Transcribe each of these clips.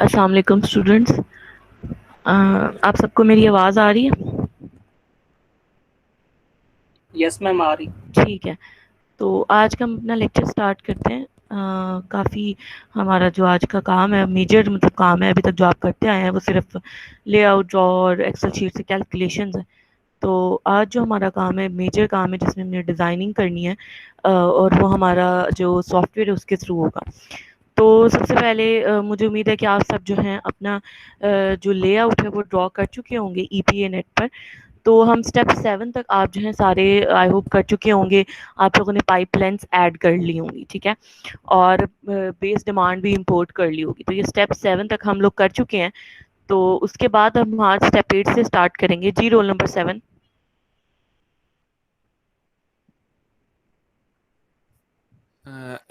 अस्सलाम वालेकुम स्टूडेंट्स। आप सबको मेरी आवाज़ आ रही है? यस मैम आ रही। ठीक है, तो आज का हम अपना लेक्चर स्टार्ट करते हैं। काफ़ी हमारा जो आज का काम है, मेजर मतलब काम है अभी तक जो आप करते आए हैं, वो सिर्फ लेआउट और एक्सेल शीट से कैलकुलेशंस है। तो आज जो हमारा काम है, मेजर काम है, जिसमें हमने डिज़ाइनिंग करनी है, और वो हमारा जो सॉफ्टवेयर है उसके थ्रू होगा। तो सबसे पहले मुझे उम्मीद है कि आप सब जो हैं अपना जो लेआउट है वो ड्रॉ कर चुके होंगे ईपीए नेट पर। तो हम स्टेप 7 तक आप जो है सारे आई होप कर चुके होंगे। आप लोगों ने पाइपलाइंस ऐड कर ली होंगी, ठीक है, और बेस डिमांड भी इंपोर्ट कर ली होगी। तो ये स्टेप 7 तक हम लोग कर चुके हैं। तो उसके बाद हम आज स्टेप 8 से स्टार्ट करेंगे। जी, roll number 7।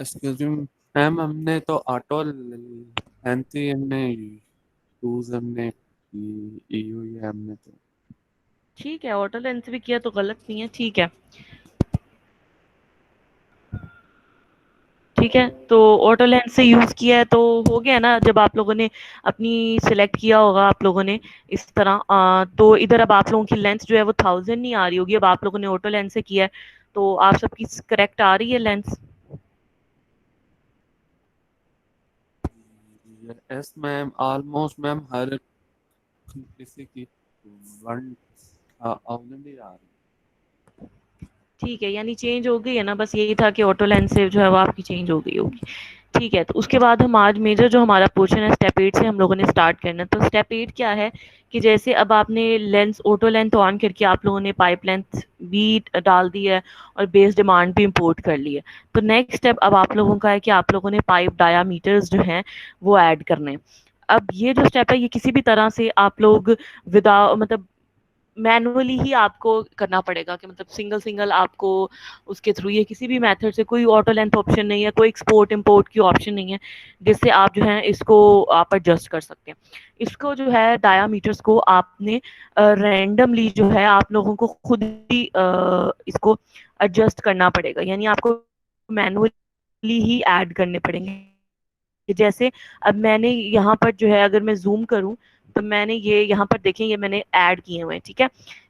Excuse me ma'am, हमने तो ऑटो लेंथ ही हमने यूज हमने की हुई है हमने तो। ठीक है, ऑटो लेंस भी किया तो गलत नहीं है, ठीक है। ठीक है, तो ऑटो लेंस से यूज़ किया है तो हो गया ना। जब आप लोगों ने अपनी सिलेक्ट किया होगा आप लोगों ने इस तरह, तो इधर अब आप लोगों की लेंथ जो है वो 1000 नहीं आ रही होगी। अब आप लोगों ने ऑटो लेंस से किया है तो आप सबकी करेक्ट आ रही है length. Yes ma'am, almost ma'am हर किसी की 1000 ही आ रही ठीक है, यानी चेंज हो गई है ना। बस यही था कि ऑटो लेंस से जो है वो आपकी चेंज हो गई होगी। ठीक है, तो उसके बाद हम आज मेजर जो हमारा पोर्शन है स्टेप 8 से हम लोगों ने स्टार्ट करना है। तो स्टेप 8 क्या है कि जैसे अब आपने लेंस ऑटो लेंथ ऑन करके आप लोगों ने पाइप लेंथ भी डाल दी है और बेस डिमांड भी इंपोर्ट कर ली है। तो नेक्स्ट स्टेप अब आप लोगों का है कि आप लोगों ने पाइप डायामीटर्स जो हैं वो ऐड करने हैं। अब ये जो स्टेप है ये किसी भी तरह से आप लोग विदाउट मतलब मैनुअली ही आपको करना पड़ेगा, कि मतलब सिंगल सिंगल आपको उसके थ्रू, ये किसी भी मेथड से, कोई ऑटो लेंथ ऑप्शन नहीं है, कोई एक्सपोर्ट इंपोर्ट की ऑप्शन नहीं है जिससे आप जो है इसको आप एडजस्ट कर सकते हैं। इसको जो है डायामीटर्स को आपने रैंडमली जो है आप लोगों को खुद ही इसको एडजस्ट करना पड़ेगा, यानी आपको मैनुअली ही ऐड करने पड़ेंगे। जैसे अब मैंने यहाँ पर जो है अगर मैं जूम करूँ तो मैंने ये यहाँ पर देखें, ये मैंने ऐड किए हुए हैं, ठीक है।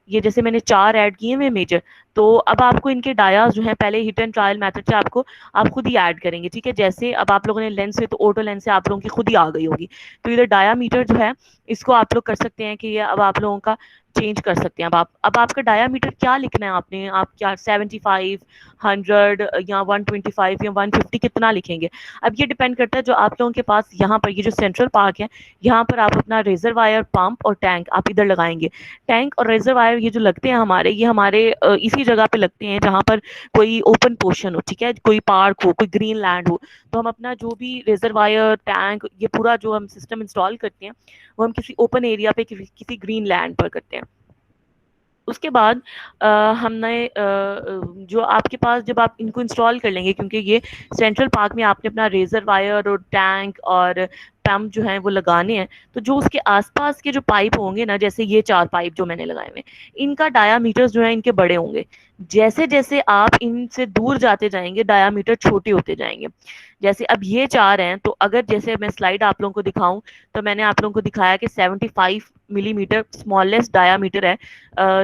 ये जैसे मैंने 4 ऐड किए हुए मेजर। तो अब आपको इनके डायास जो है पहले हिट एंड ट्रायल मेथड से आपको आप खुद ही ऐड करेंगे, ठीक है। जैसे अब आप लोगों ने लेंस से, तो ऑटो लेंस से आप लोगों की खुद ही आ गई होगी। तो इधर डायामीटर जो है इसको आप लोग कर सकते हैं कि ये अब आप लोगों का चेंज कर सकते हैं। अब आपका डायामीटर क्या लिखना है आपने, आप क्या 75, 100 या 125 या 150 कितना लिखेंगे। अब ये डिपेंड करता है जो आप लोगों के पास यहाँ पर ये जो सेंट्रल पार्क है, यहाँ पर आप अपना रेजर वायर, पंप और टैंक आप इधर लगाएंगे। टैंक और रेजर वायर ये जो लगते हैं हमारे, ये हमारे इसी जगह पे लगते हैं जहाँ पर कोई ओपन पोर्शन हो, ठीक है, कोई पार्क हो, कोई ग्रीन लैंड हो। तो हम अपना जो भी रेजर वायर, टैंक, ये पूरा जो हम सिस्टम इंस्टॉल करते हैं वो हम किसी ओपन एरिया पे, किसी ग्रीन लैंड पर करते हैं। उसके बाद हमने जो आपके पास, जब आप इनको इंस्टॉल कर लेंगे, क्योंकि ये सेंट्रल पार्क में आपने अपना रेजर वायर और टैंक और पंप जो है वो लगाने हैं। तो जो उसके आसपास के जो पाइप होंगे ना, जैसे ये 4 पाइप जो मैंने लगाए हुए हैं, इनका डायामीटर्स जो है इनके बड़े होंगे। जैसे जैसे आप इनसे दूर जाते जाएंगे डायामीटर छोटे होते जाएंगे। जैसे अब ये 4 हैं, तो अगर जैसे मैं स्लाइड आप लोगों को दिखाऊं, तो मैंने आप लोगों को दिखाया कि 75 मिलीमीटर स्मॉलेस्ट डायामीटर है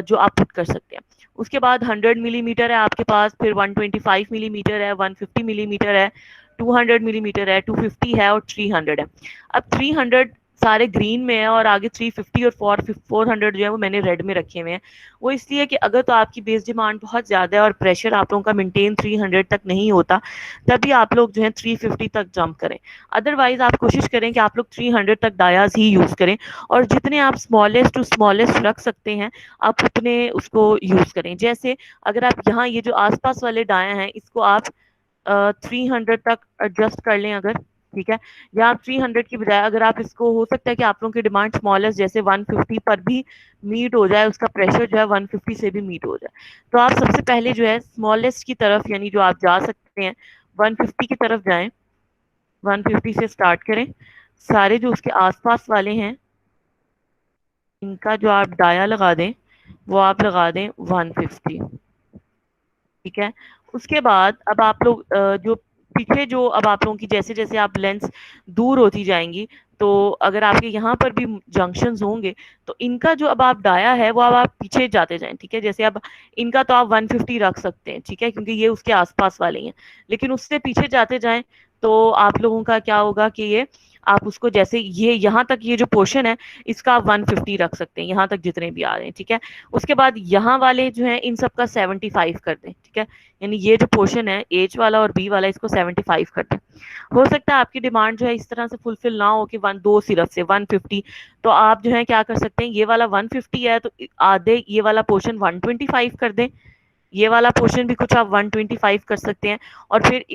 जो आप पुट कर सकते हैं। उसके बाद 100 मिलीमीटर है आपके पास, फिर 125 मिलीमीटर है, 150 मिलीमीटर है, 200 मिलीमीटर है, 250 है और 300 है। अब 300 सारे ग्रीन में है और आगे 350 और 400 जो है वो मैंने रेड में रखे हुए हैं। वो इसलिए कि अगर तो आपकी बेस डिमांड बहुत ज़्यादा है और प्रेशर आप लोगों का मेंटेन 300 तक नहीं होता, तभी आप लोग जो है 350 तक जंप करें। अदरवाइज आप कोशिश करें कि आप लोग 300 तक डायाज ही यूज़ करें, और जितने आप स्मॉलेस्ट टू स्मॉलेस्ट रख सकते हैं आप उतने उसको यूज़ करें। जैसे अगर आप यहाँ ये जो आसपास वाले डाया हैं इसको आप 300 तक एडजस्ट कर लें अगर, ठीक है। या आप 300 की बजाय अगर आप इसको, हो सकता है कि आप लोगों की डिमांड स्मॉलेस्ट जैसे 150 पर भी मीट हो जाए, उसका प्रेशर जो है 150 से भी मीट हो जाए। तो आप सबसे पहले जो है स्मॉलेस्ट की तरफ, यानी जो आप जा सकते हैं 150 की तरफ जाएं। 150 से स्टार्ट करें। सारे जो उसके आसपास वाले हैं इनका जो आप डाया लगा दें वो आप लगा दें 150, ठीक है। उसके बाद अब आप लोग जो पीछे जो, अब आप लोगों की जैसे जैसे आप लेंस दूर होती जाएंगी, तो अगर आपके यहाँ पर भी जंक्शंस होंगे तो इनका जो अब आप डाया है वो अब आप पीछे जाते जाएं, ठीक है। जैसे अब इनका तो आप 150 रख सकते हैं, ठीक है, क्योंकि ये उसके आसपास वाले हैं, लेकिन उससे पीछे जाते जाएं तो आप लोगों का क्या होगा कि ये आप उसको जैसे ये यहाँ तक ये जो पोर्शन है इसका आप 150 रख सकते हैं, यहाँ तक जितने भी आ रहे हैं, ठीक है। उसके बाद यहाँ वाले जो है इन सब का 75 कर दें, ठीक है। यानी ये जो पोर्शन है एच वाला और बी वाला इसको 75 कर दें। हो सकता है आपकी डिमांड जो है इस तरह से फुलफिल ना हो कि वन दो सिर्फ से 150, तो आप जो है क्या कर सकते हैं, ये वाला 150 है तो आधे ये वाला पोर्शन 125 कर दें, ये वाला पोर्शन भी कुछ आप 125 कर सकते हैं, और फिर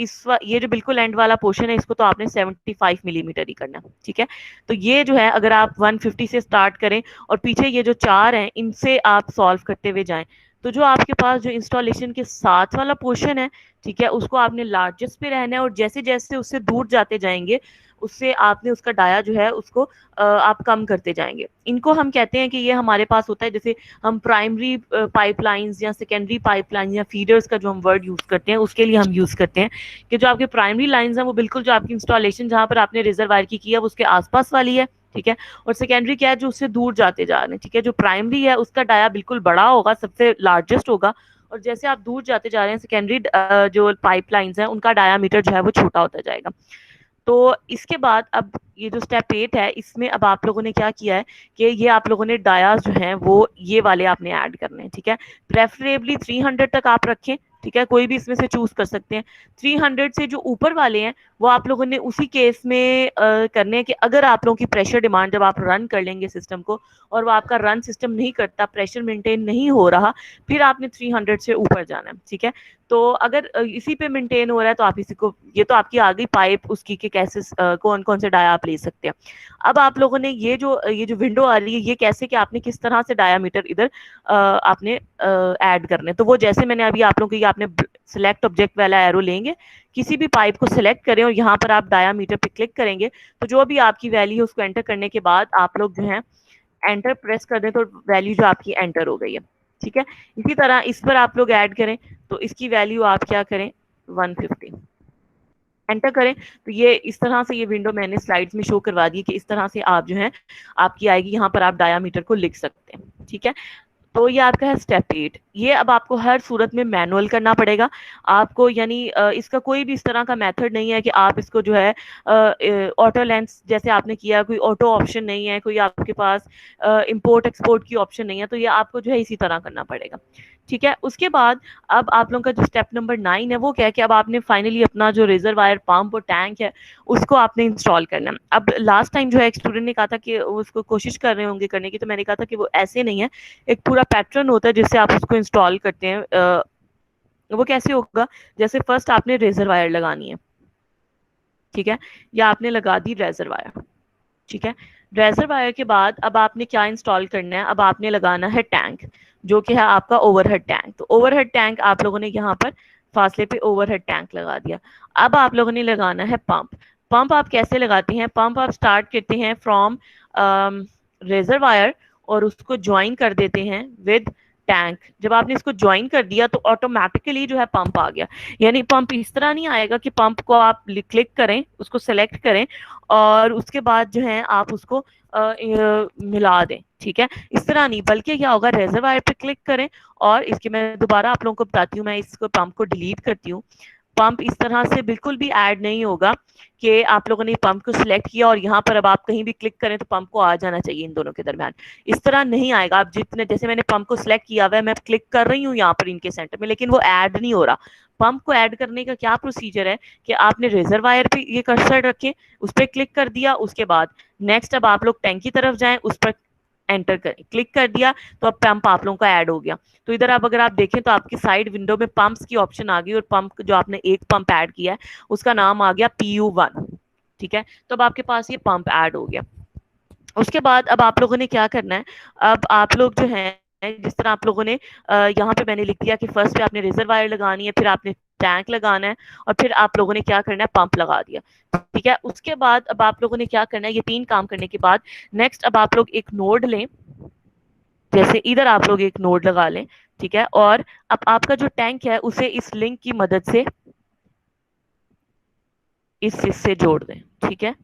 ये जो बिल्कुल एंड वाला पोर्शन है इसको तो आपने 75 मिलीमीटर ही करना, ठीक है। तो ये जो है अगर आप 150 से स्टार्ट करें और पीछे ये जो चार हैं इनसे आप सॉल्व करते हुए जाएं, तो जो आपके पास जो इंस्टॉलेशन के साथ वाला पोर्शन है, ठीक है, उसको आपने लार्जेस्ट पे रहना है, और जैसे जैसे उससे दूर जाते जाएंगे उससे आपने उसका डाया जो है उसको आप कम करते जाएंगे। इनको हम कहते हैं कि ये हमारे पास होता है, जैसे हम प्राइमरी पाइपलाइंस या सेकेंडरी पाइपलाइंस या फीडर्स का जो हम वर्ड यूज करते हैं उसके लिए हम यूज करते हैं कि जो आपके प्राइमरी लाइंस हैं वो बिल्कुल जो आपकी इंस्टॉलेशन जहां पर आपने रिजर्वायर की है वो उसके आसपास वाली है, ठीक है। और सेकेंडरी क्या है, जो उससे दूर जाते जा रहे हैं, ठीक है। जो प्राइमरी है उसका डाया बिल्कुल बड़ा होगा, सबसे लार्जेस्ट होगा, और जैसे आप दूर जाते जा रहे हैं सेकेंडरी जो पाइपलाइंस हैं उनका डायामीटर जो है वो छोटा होता जाएगा। तो इसके बाद अब ये जो स्टेप 8 है इसमें अब आप लोगों ने क्या किया है कि ये आप लोगों ने डायास जो हैं वो ये वाले आपने ऐड करने हैं, ठीक है। प्रेफरेबली 300 तक आप रखें, ठीक है, कोई भी इसमें से चूज कर सकते हैं। 300 से जो ऊपर वाले हैं वो आप लोगों ने उसी केस में करने हैं कि अगर आप लोगों की प्रेशर डिमांड जब आप रन कर लेंगे सिस्टम को और वो आपका रन सिस्टम नहीं करता, प्रेशर मेंटेन नहीं हो रहा, फिर आपने 300 से ऊपर जाना है, ठीक है। तो अगर इसी पे मेंटेन हो रहा है तो आप इसी को, ये तो आपकी आ गई पाइप उसकी के कैसे कौन कौन से डाया आप ले सकते हैं। अब आप लोगों ने ये जो विंडो आ रही है ये कैसे कि आपने किस तरह से डायामीटर इधर आपने ऐड करने, तो वो जैसे मैंने अभी आप लोगों को आपने सिलेक्ट ऑब्जेक्ट वाला एरो लेंगे, किसी भी पाइप को सिलेक्ट करें और यहाँ पर आप डायामीटर पे क्लिक करेंगे, तो जो भी आपकी वैल्यू है उसको एंटर करने के बाद आप लोग जो है एंटर प्रेस कर दें तो वैल्यू जो आपकी एंटर हो गई है, ठीक है। इसी तरह इस पर आप लोग ऐड करें तो इसकी वैल्यू आप क्या करें 150 एंटर करें, तो ये इस तरह से ये विंडो मैंने स्लाइड्स में शो करवा दी कि इस तरह से आप जो है आपकी आएगी, यहाँ पर आप डायामीटर को लिख सकते हैं, ठीक है। तो ये आपका है स्टेप 8। ये अब आपको हर सूरत में मैनुअल करना पड़ेगा आपको, यानी इसका कोई भी इस तरह का मेथड नहीं है कि आप इसको जो है ऑटो लेंस जैसे आपने किया, कोई ऑटो ऑप्शन नहीं है, कोई आपके पास इंपोर्ट एक्सपोर्ट की ऑप्शन नहीं है, तो ये आपको जो है इसी तरह करना पड़ेगा, ठीक है। उसके बाद अब आप लोगों का जो स्टेप नंबर 9 है वो क्या है कि अब आपने फाइनली अपना जो रिजर्वायर पंप और टैंक है उसको आपने इंस्टॉल करना है। अब लास्ट टाइम जो है एक स्टूडेंट ने कहा था कि उसको कोशिश कर रहे होंगे करने की, तो मैंने कहा था कि वो ऐसे नहीं है, एक पूरा पैटर्न होता है जिससे आप उसको इंस्टॉल करते हैं। वो कैसे होगा, जैसे फर्स्ट आपने रेजरवायर लगानी है, ठीक है, या आपने लगा दी रेजरवायर, ठीक है। रेजरवायर के बाद अब आपने क्या इंस्टॉल करना है, अब आपने लगाना है टैंक, जो कि है आपका ओवरहेड टैंक। तो ओवरहेड टैंक आप लोगों ने यहाँ पर फासले पे ओवरहेड टैंक लगा दिया। अब आप लोगों ने लगाना है पंप। पंप आप कैसे लगाते हैं, पंप आप स्टार्ट करते हैं फ्रॉम रेजरवायर और उसको ज्वाइन कर देते हैं विद टैंक। जब आपने इसको ज्वाइन कर दिया तो ऑटोमेटिकली जो है पंप आ गया। यानी पंप इस तरह नहीं आएगा कि पंप को आप क्लिक करें, उसको सेलेक्ट करें और उसके बाद जो है आप उसको मिला दें, ठीक है, इस तरह नहीं, बल्कि क्या होगा, रेजरवायर पे क्लिक करें और इसके मैं दोबारा आप लोगों को बताती हूँ, मैं इसको पंप को डिलीट करती हूँ। पंप इस तरह से बिल्कुल भी ऐड नहीं होगा कि आप लोगों ने पंप को सिलेक्ट किया और यहाँ पर अब आप कहीं भी क्लिक करें तो पंप को आ जाना चाहिए इन दोनों के दरमियान, इस तरह नहीं आएगा। आप जितने, जैसे मैंने पंप को सिलेक्ट किया हुआ है, मैं क्लिक कर रही हूँ यहाँ पर इनके सेंटर में, लेकिन वो ऐड नहीं हो रहा। पंप को ऐड करने का क्या प्रोसीजर है कि आपने रेजरवायर पे ये कर्सर रखें, उस पर क्लिक कर दिया, उसके बाद नेक्स्ट अब आप लोग टैंक की तरफ जाएं, उस पर एंटर करें, क्लिक कर दिया तो अब पंप आप लोगों का ऐड हो गया। तो इधर आप अगर आप देखें तो आपकी साइड विंडो में पंप्स की ऑप्शन आ गई और पंप जो आपने एक पंप ऐड किया है उसका नाम आ गया PU1, ठीक है। तो अब आपके पास ये पंप ऐड हो गया। उसके बाद अब आप लोगों ने क्या करना है, अब आप लोग जो है जिस तरह आप लोगों ने यहाँ पे मैंने लिख दिया कि फर्स्ट पे आपने रिजर्वायर लगानी है, फिर आपने टैंक लगाना है और फिर आप लोगों ने क्या करना है, पंप लगा दिया, ठीक है। उसके बाद अब आप लोगों ने क्या करना है, ये 3 काम करने के बाद नेक्स्ट अब आप लोग एक नोड लें, जैसे इधर आप लोग एक नोड लगा लें, ठीक है, और अब आपका जो टैंक है उसे इस लिंक की मदद से इस से जोड़ दें, ठीक है।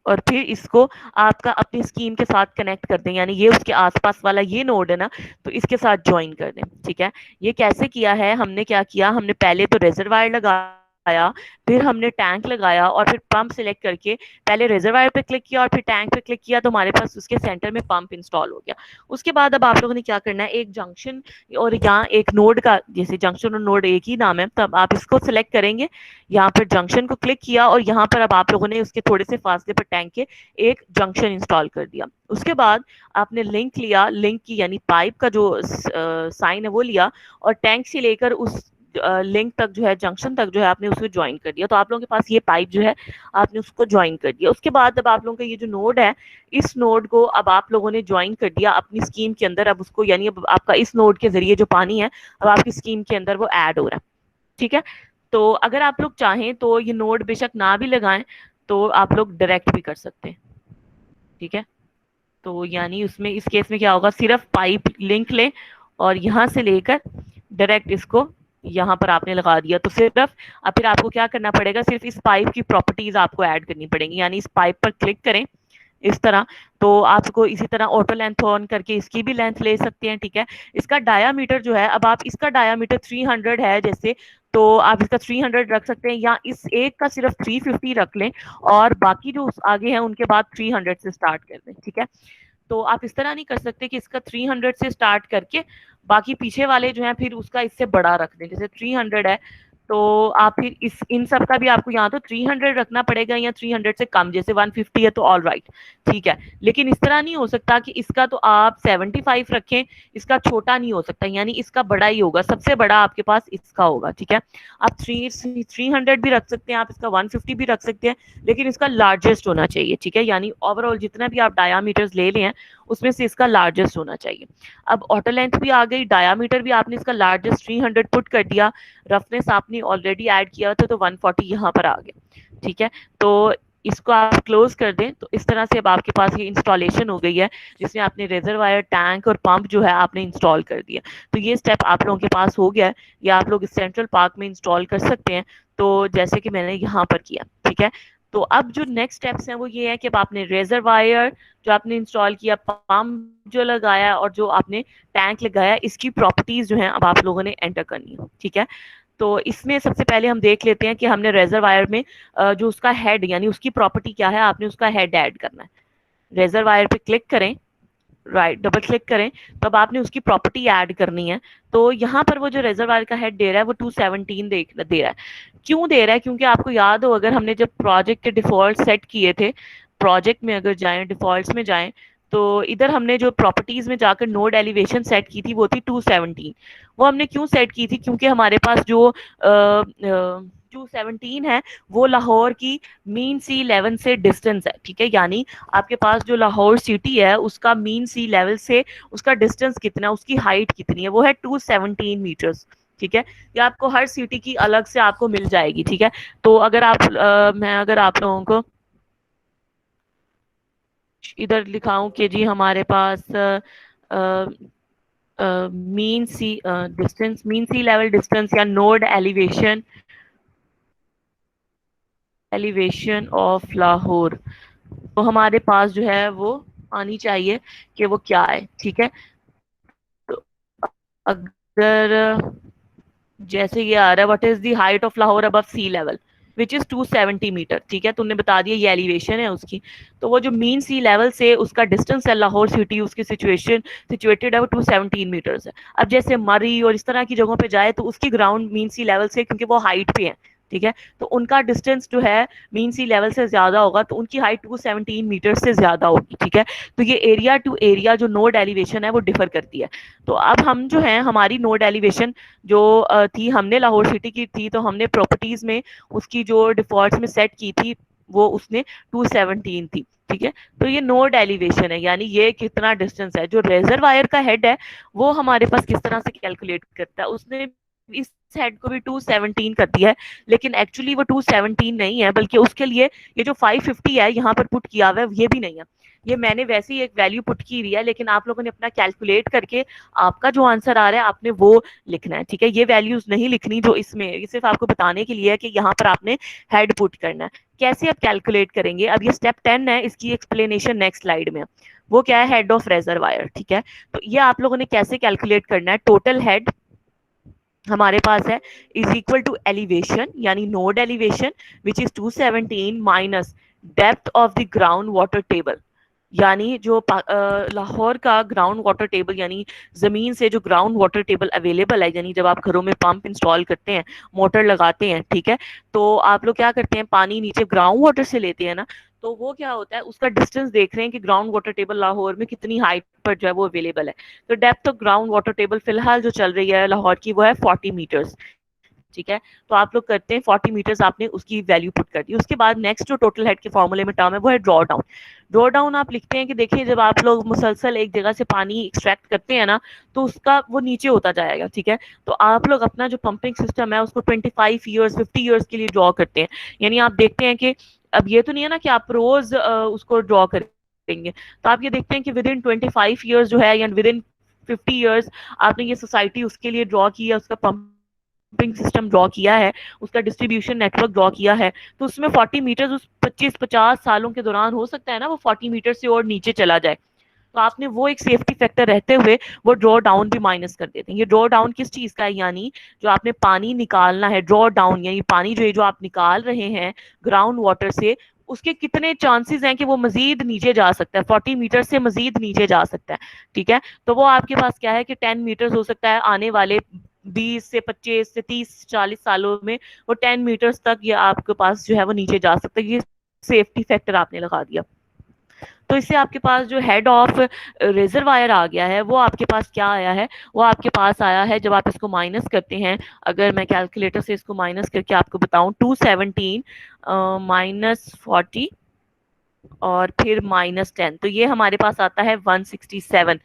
और फिर इसको आपका अपनी स्कीम के साथ कनेक्ट कर दें, यानी ये उसके आसपास वाला ये नोड है ना, तो इसके साथ ज्वाइन कर दें। ठीक है, ये कैसे किया है, हमने क्या किया, हमने पहले तो रेजरवायर लगाया, फिर हमने टैंक लगाया और फिर पंप सिलेक्ट करके पहले रेजरवायर पे क्लिक किया और फिर टैंक पे क्लिक किया, तो हमारे पास उसके सेंटर में पंप इंस्टॉल हो गया। उसके बाद अब आप लोगों ने क्या करना है, एक जंक्शन और यहाँ एक नोड का, जैसे जंक्शन और नोड एक ही नाम है, तब आप इसको सिलेक्ट करेंगे, यहाँ पर जंक्शन को क्लिक किया और यहाँ पर अब आप लोगों ने उसके थोड़े से फासले पर टैंक के एक जंक्शन इंस्टॉल कर दिया। उसके बाद आपने लिंक लिया, लिंक की यानी पाइप का जो साइन है वो लिया और टैंक से लेकर उस लिंक तक जो है, जंक्शन तक जो है, आपने उसको ज्वाइन कर दिया। तो आप लोगों के पास ये पाइप जो है, आपने उसको ज्वाइन कर दिया। उसके बाद अब आप लोगों का ये जो नोड है, इस नोड को अब आप लोगों ने ज्वाइन कर दिया अपनी स्कीम के अंदर। अब उसको यानी अब आपका इस नोड के जरिए जो पानी है, अब आपकी स्कीम के अंदर वो ऐड हो रहा है। ठीक है, तो अगर आप लोग चाहें तो ये नोड बेशक ना भी लगाएं, तो आप लोग डायरेक्ट भी कर सकते हैं। ठीक है, तो यानी उसमें इस केस में क्या होगा, सिर्फ पाइप लिंक लें और यहाँ से लेकर डायरेक्ट इसको यहाँ पर आपने लगा दिया, तो सिर्फ अब फिर आपको क्या करना पड़ेगा, सिर्फ इस पाइप की प्रॉपर्टीज आपको ऐड करनी पड़ेंगी, यानी इस पाइप पर क्लिक करें इस तरह, तो आपको इसी तरह ऑटो लेंथ ऑन करके इसकी भी लेंथ ले सकते हैं। ठीक है, इसका डायामीटर जो है, अब आप इसका डायामीटर 300 है जैसे, तो आप इसका 300 रख सकते हैं, या इस एक का सिर्फ 350 रख लें और बाकी जो आगे हैं उनके बाद 300 से स्टार्ट कर दें। ठीक है, तो आप इस तरह नहीं कर सकते कि इसका 300 से स्टार्ट करके बाकी पीछे वाले जो हैं फिर उसका इससे बड़ा रख दें, जैसे 300 है तो आप फिर इस इन सब का भी आपको यहाँ तो 300 रखना पड़ेगा, या 300 से कम, जैसे 150 है तो ऑल राइट। ठीक है, लेकिन इस तरह नहीं हो सकता कि इसका तो आप 75 रखें, इसका छोटा नहीं हो सकता, यानी इसका बड़ा ही होगा, सबसे बड़ा आपके पास इसका होगा। ठीक है, आप 300 भी रख सकते हैं, आप इसका 150 भी रख सकते हैं, लेकिन इसका लार्जेस्ट होना चाहिए। ठीक है, यानी ओवरऑल जितना भी आप डायामीटर्स ले लें उसमें से इसका लार्जेस्ट होना चाहिए। अब ऑटो लेंथ भी आ गई, डायामीटर भी आपने इसका लार्जेस्ट 300 पुट कर दिया, रफनेस आपने ऑलरेडी ऐड किया था तो 140 यहाँ पर आ गया। ठीक है, तो इसको आप क्लोज कर दें, तो इस तरह से अब आपके पास ये इंस्टॉलेशन हो गई है, जिसमें आपने रेजरवायर, टैंक और पंप जो है आपने इंस्टॉल कर दिया। तो ये स्टेप आप लोगों के पास हो गया है, या आप लोग इस सेंट्रल पार्क में इंस्टॉल कर सकते हैं, तो जैसे कि मैंने यहाँ पर किया। ठीक है, तो अब जो नेक्स्ट स्टेप्स हैं वो ये है कि अब आपने रेजरवायर जो आपने इंस्टॉल किया, पंप जो लगाया और जो आपने टैंक लगाया, इसकी प्रॉपर्टीज जो हैं अब आप लोगों ने एंटर करनी है। ठीक है, तो इसमें सबसे पहले हम देख लेते हैं कि हमने रेजरवायर में जो उसका हेड यानी उसकी प्रॉपर्टी क्या है, आपने उसका हेड ऐड करना है। रेजरवायर पे क्लिक करें, राइट डबल क्लिक करें, तब आपने उसकी प्रॉपर्टी ऐड करनी है। तो यहाँ पर वो जो रेजरवायर का हेड दे रहा है वो 217 दे रहा है। क्यों दे रहा है, क्योंकि आपको याद हो अगर हमने जब प्रोजेक्ट के डिफॉल्ट सेट किए थे, प्रोजेक्ट में अगर जाएं, डिफॉल्ट्स में जाएं, तो इधर हमने जो प्रॉपर्टीज में जाकर नोड एलिवेशन सेट की थी वो थी 217। वो हमने क्यों सेट की थी, क्योंकि हमारे पास जो 217 है वो लाहौर की मीन सी लेवल से डिस्टेंस है। ठीक है, यानी आपके पास जो लाहौर सिटी है उसका मीन सी लेवल से उसका डिस्टेंस कितना, उसकी हाइट कितनी है, वो है 217 मीटर्स। ठीक है, ये आपको हर सिटी की अलग से आपको मिल जाएगी। ठीक है, तो अगर आप मैं अगर आप लोगों को इधर लिखाऊं कि जी हमारे पास मीन सी डिस्टेंस, मीन सी लेवल डिस्टेंस या नोड एलिवेशन ऑफ लाहौर, तो हमारे पास जो है वो आनी चाहिए कि वो क्या है। ठीक है, तो अगर जैसे ये आ रहा है, what is the height of Lahore above sea level, which is 270 metre. ठीक है, तुमने बता दिया ये एलिवेशन है उसकी, तो वो जो मीन सी लेवल से उसका डिस्टेंस है लाहौर सिटी, उसकी सिचुएटेड है वो 217 मीटर्स है। अब जैसे मरी और इस तरह की जगहों पे जाए तो उसकी ग्राउंड मीन सी लेवल से, क्योंकि वो हाइट पे है, ठीक है, तो उनका डिस्टेंस जो है मीन सी लेवल से ज्यादा होगा, तो उनकी हाइट 217 मीटर से ज्यादा होगी। ठीक है, तो ये एरिया टू एरिया जो नोड एलिवेशन है वो डिफर करती है। तो अब हम जो है हमारी नोड एलिवेशन जो थी, हमने लाहौर सिटी की थी, तो हमने प्रॉपर्टीज में उसकी जो डिफॉल्ट में सेट की थी वो उसने 217 थी। ठीक है, तो ये नोड एलिवेशन है, यानी ये कितना डिस्टेंस है। जो रेजरवायर का हेड है वो हमारे पास किस तरह से कैलकुलेट करता है, उसने इस हेड को भी 217 कर दिया है, लेकिन एक्चुअली वो 217 नहीं है, बल्कि उसके लिए ये जो 550 है यहाँ पर पुट किया हुआ है ये भी नहीं है, ये मैंने वैसे ही एक वैल्यू पुट की हुई है, लेकिन आप लोगों ने अपना कैलकुलेट करके आपका जो आंसर आ रहा है आपने वो लिखना है, ठीक है। ये वैल्यूज नहीं लिखनी जो इसमें, ये सिर्फ आपको बताने के लिए है कि यहाँ पर आपने हेड पुट करना है। कैसे आप कैलकुलेट करेंगे, अब ये स्टेप 10 है, इसकी एक्सप्लेनेशन नेक्स्ट स्लाइड में। वो क्या है, हेड ऑफ रेजरवायर, ठीक है। तो ये आप लोगों ने कैसे कैलकुलेट करना है, टोटल हेड हमारे पास है इज इक्वल टू एलिवेशन यानी node elevation which is 217 minus depth of the ground water table, यानी जो लाहौर का ग्राउंड वाटर टेबल, यानी जमीन से जो ग्राउंड वाटर टेबल अवेलेबल है, यानी जब आप घरों में पंप इंस्टॉल करते हैं, मोटर लगाते हैं, ठीक है, तो आप लोग क्या करते हैं, पानी नीचे ग्राउंड वाटर से लेते हैं ना, तो वो क्या होता है, उसका डिस्टेंस देख रहे हैं कि ग्राउंड वाटर टेबल लाहौर में कितनी हाइट पर जो है वो अवेलेबल है। तो depth of ground water table फिलहाल जो चल रही है लाहौर की वो है 40 मीटर्स, ठीक है। तो आप लोग करते हैं 40 मीटर्स, आपने उसकी वैल्यू पुट कर दी। उसके बाद नेक्स्ट जो टोटल हेड के फॉर्मूले में टर्म है वो है ड्रॉ डाउन। ड्रॉ डाउन आप लिखते हैं कि देखिए जब आप लोग मुसलसल एक जगह से पानी एक्सट्रैक्ट करते हैं ना, तो उसका वो नीचे होता जाएगा, ठीक है। तो आप लोग अपना जो पंपिंग सिस्टम है उसको 25 ईयर्स 50 ईयर्स के लिए ड्रॉ करते हैं, यानी आप देखते हैं कि अब ये तो नहीं है ना कि आप रोज उसको ड्रॉ करेंगे, तो आप ये देखते हैं कि विद इन 25 ईयर्स जो है या विद इन 50 ईयर्स आपने ये सोसाइटी उसके लिए ड्रॉ की है, उसका पंपिंग सिस्टम ड्रॉ किया है, उसका डिस्ट्रीब्यूशन नेटवर्क ड्रॉ किया है, तो उसमें 40 मीटर उस 25-50 सालों के दौरान हो सकता है ना वो 40 मीटर से और नीचे चला जाए, तो आपने वो एक सेफ्टी फैक्टर रहते हुए वो ड्रॉ डाउन भी माइनस कर देते हैं। ये ड्रॉ डाउन किस चीज का है, यानी जो आपने पानी निकालना है, ड्रॉ डाउन यानी पानी जो है जो आप निकाल रहे हैं ग्राउंड वाटर से, उसके कितने चांसेस हैं कि वो मजीद नीचे जा सकता है, 40 मीटर से मजीद नीचे जा सकता है, ठीक है। तो वो आपके पास क्या है कि 10 मीटर्स हो सकता है, आने वाले 20 से 25 से 30 40 सालों में वो 10 मीटर्स तक ये आपके पास जो है वो नीचे जा सकता है। ये सेफ्टी फैक्टर आपने लगा दिया। तो इससे आपके पास जो हेड ऑफ रिजर्वायर आ गया है वो आपके पास क्या आया है, वो आपके पास आया है जब आप इसको माइनस करते हैं, अगर मैं कैलकुलेटर से इसको माइनस करके आपको बताऊं, 217 माइनस 40 और फिर -10, तो ये हमारे पास आता है 167।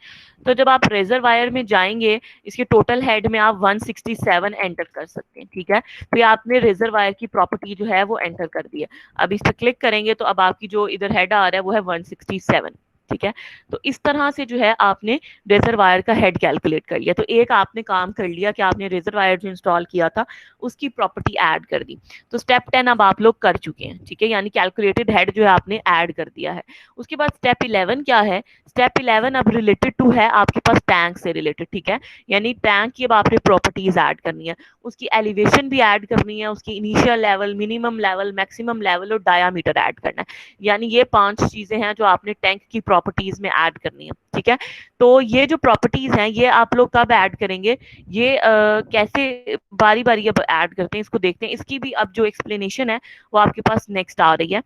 तो जब आप रेजरवायर में जाएंगे इसके टोटल हेड में आप 167 एंटर कर सकते हैं, ठीक है। तो ये आपने रेजरवायर की प्रॉपर्टी जो है वो एंटर कर दी है। अब इस पर क्लिक करेंगे तो अब आपकी जो इधर हेड आ रहा है वो है 167, ठीक है। तो इस तरह से जो है आपने रेजरवायर का हेड कैलकुलेट कर लिया। तो एक आपने काम कर लिया कि आपने रेजरवायर जो इंस्टॉल किया था उसकी प्रॉपर्टी ऐड कर दी। तो स्टेप 10 अब आप लोग कर चुके हैं, ठीक है, यानी कैलकुलेटेड हेड जो है आपने ऐड कर दिया है। उसके बाद स्टेप 11 क्या है, स्टेप 11 अब रिलेटेड टू है आपके पास टैंक से रिलेटेड, ठीक है, यानी टैंक की अब आपने प्रॉपर्टीज ऐड करनी है, उसकी एलिवेशन भी ऐड करनी है, उसकी initial level, minimum level, maximum level और डायामीटर ऐड करना है, यानी ये 5 चीजें हैं जो आपने टैंक की प्रॉपर्टीज में ऐड करनी है, ठीक है। तो ये जो प्रॉपर्टीज हैं ये आप लोग कब ऐड करेंगे, ये कैसे बारी बारी अब ऐड करते हैं इसको देखते हैं। इसकी भी अब जो एक्सप्लेनेशन है वो आपके पास नेक्स्ट आ रही है,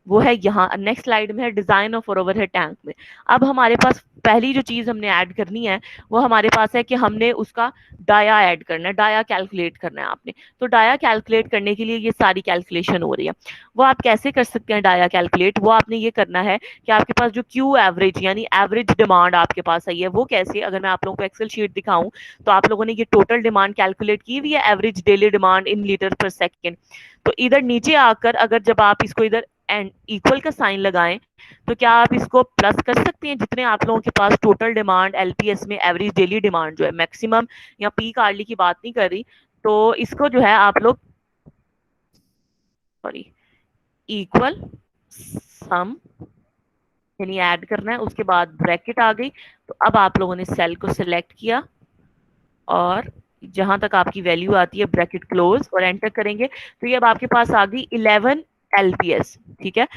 वो है यहाँ नेक्स्ट स्लाइड में है, डिजाइन ऑफ ओवरहेड टैंक में। अब हमारे पास पहली जो चीज हमने ऐड करनी है वो हमारे पास है कि हमने उसका डाया ऐड करना है, डाया कैलकुलेट करना है आपने। तो डाया कैलकुलेट करने के लिए ये सारी कैलकुलेशन हो रही है, वो आप कैसे कर सकते हैं डाया कैलकुलेट, वो आपने ये करना है कि आपके पास जो क्यू एवरेज यानी एवरेज डिमांड आपके पास आई है वो कैसे, अगर मैं आप लोगों को एक्सेल शीट दिखाऊं तो आप लोगों ने ये टोटल डिमांड कैलकुलेट की हुई है, average daily demand in litre पर सेकेंड। तो इधर नीचे आकर अगर जब आप इसको इधर एंड इक्वल का साइन लगाएं तो क्या आप इसको प्लस कर सकते हैं, जितने आप लोगों के पास टोटल डिमांड एलपीएस में एवरेज डेली डिमांड जो है, मैक्सिमम या पीक आर्ली की बात नहीं कर रही, तो इसको जो है आप लोग सॉरी इक्वल सम यानी ऐड करना है, उसके बाद ब्रैकेट आ गई। तो अब आप लोगों ने सेल को सिलेक्ट किया और जहां तक आपकी वैल्यू आती है ब्रैकेट क्लोज और एंटर करेंगे, तो ये अब आपके पास आ गई 11 एलपीएस, ठीक है।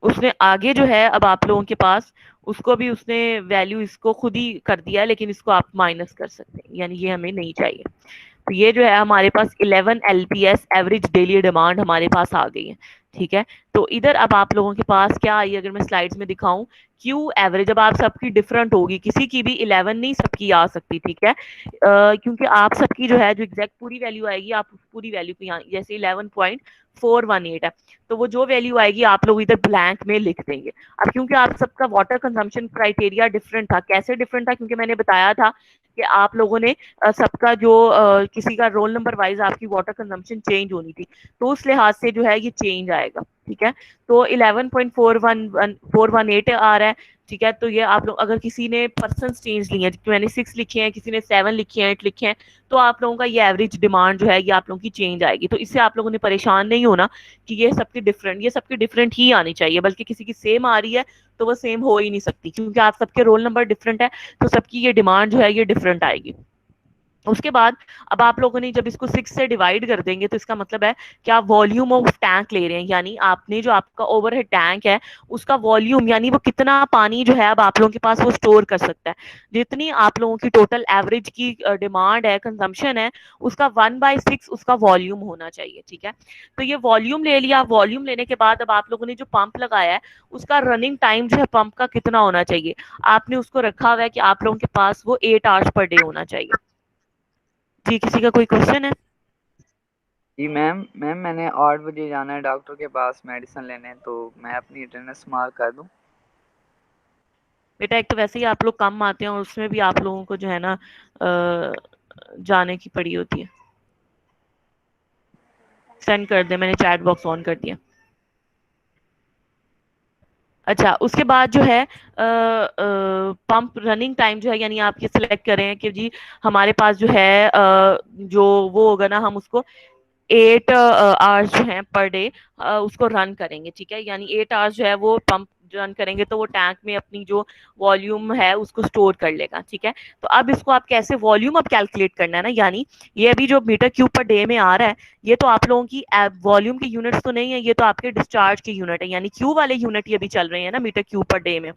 उसने आगे जो है अब आप लोगों के पास उसको भी उसने वैल्यू इसको खुद ही कर दिया है, लेकिन इसको आप माइनस कर सकते हैं, यानी ये हमें नहीं चाहिए। तो ये जो है हमारे पास 11 एलपीएस एवरेज डेली डिमांड हमारे पास आ गई है, ठीक है। तो इधर अब आप लोगों के पास क्या आई, अगर मैं स्लाइड्स में दिखाऊं क्यू एवरेज, अब आप सबकी डिफरेंट होगी, किसी की भी 11 नहीं सबकी आ सकती, ठीक है, क्योंकि आप सबकी जो है जो एग्जैक्ट पूरी वैल्यू आएगी आप उस पूरी वैल्यू को यहाँ जैसे 11.418 है तो वो जो वैल्यू आएगी आप लोग इधर ब्लैंक में लिख देंगे। अब क्योंकि आप सबका वाटर कंजम्पशन क्राइटेरिया डिफरेंट था, कैसे डिफरेंट था, क्योंकि मैंने बताया था कि आप लोगों ने सबका जो किसी का रोल नंबर वाइज आपकी वाटर कंजम्पशन चेंज होनी थी, तो उस लिहाज से जो है ये चेंज आएगा, ठीक है। तो 11.418 आ रहा है, ठीक है। तो ये आप लोग अगर किसी ने पर्सन चेंज लिए हैं, मैंने 6 लिखे हैं, किसी ने 7 लिखे हैं, 8 लिखे हैं, तो आप लोगों का ये एवरेज डिमांड जो है ये आप लोगों की चेंज आएगी। तो इससे आप लोगों ने परेशान नहीं होना कि ये सबकी डिफरेंट ही आनी चाहिए, बल्कि किसी की सेम आ रही है तो वो सेम हो ही नहीं सकती, क्योंकि आप सबके रोल नंबर डिफरेंट है तो सबकी ये डिमांड जो है ये डिफरेंट आएगी। उसके बाद अब आप लोगों ने जब इसको 6 से डिवाइड कर देंगे तो इसका मतलब है कि आप वॉल्यूम ऑफ टैंक ले रहे हैं, यानी आपने जो आपका ओवरहेड टैंक है उसका वॉल्यूम, यानी वो कितना पानी जो है अब आप लोगों के पास वो स्टोर कर सकता है, जितनी आप लोगों की टोटल एवरेज की डिमांड है, कंजम्पशन है, उसका 1/6 उसका वॉल्यूम होना चाहिए, ठीक है। तो ये वॉल्यूम ले लिया, वॉल्यूम लेने के बाद अब आप लोगों ने जो पंप लगाया है उसका रनिंग टाइम जो है पंप का कितना होना चाहिए, आपने उसको रखा हुआ है कि आप लोगों के पास वो 8 आवर्स पर डे होना चाहिए। जी, किसी का कोई क्वेश्चन है? जी मैम, मैंने 8 बजे जाना है डॉक्टर के पास मेडिसिन लेने, तो मैं अपनी अटेंडेंस मार्क कर दूं? बेटा एक तो वैसे ही आप लोग कम आते हैं और उसमें भी आप लोगों को जो है ना जाने की पड़ी होती है। सेंड कर दे, मैंने चैट बॉक्स ऑन कर दिया। अच्छा, उसके बाद जो है पंप रनिंग टाइम जो है, यानी आप ये सिलेक्ट करें कि जी हमारे पास जो है जो वो होगा ना, हम उसको 8 आवर्स जो है पर डे उसको रन करेंगे, ठीक है। यानी 8 आवर्स जो है वो पंप रन करेंगे तो वो टैंक में अपनी जो वॉल्यूम है उसको स्टोर कर लेगा, ठीक है। तो अब इसको आप कैसे वॉल्यूम अब कैलकुलेट करना है ना, यानी ये अभी जो मीटर क्यूब पर डे में आ रहा है ये तो आप लोगों की वॉल्यूम की यूनिट्स तो नहीं है, ये तो आपके डिस्चार्ज की यूनिट है, यानी क्यू वाले यूनिट ये अभी चल रहे हैं ना मीटर क्यूब पर डे में,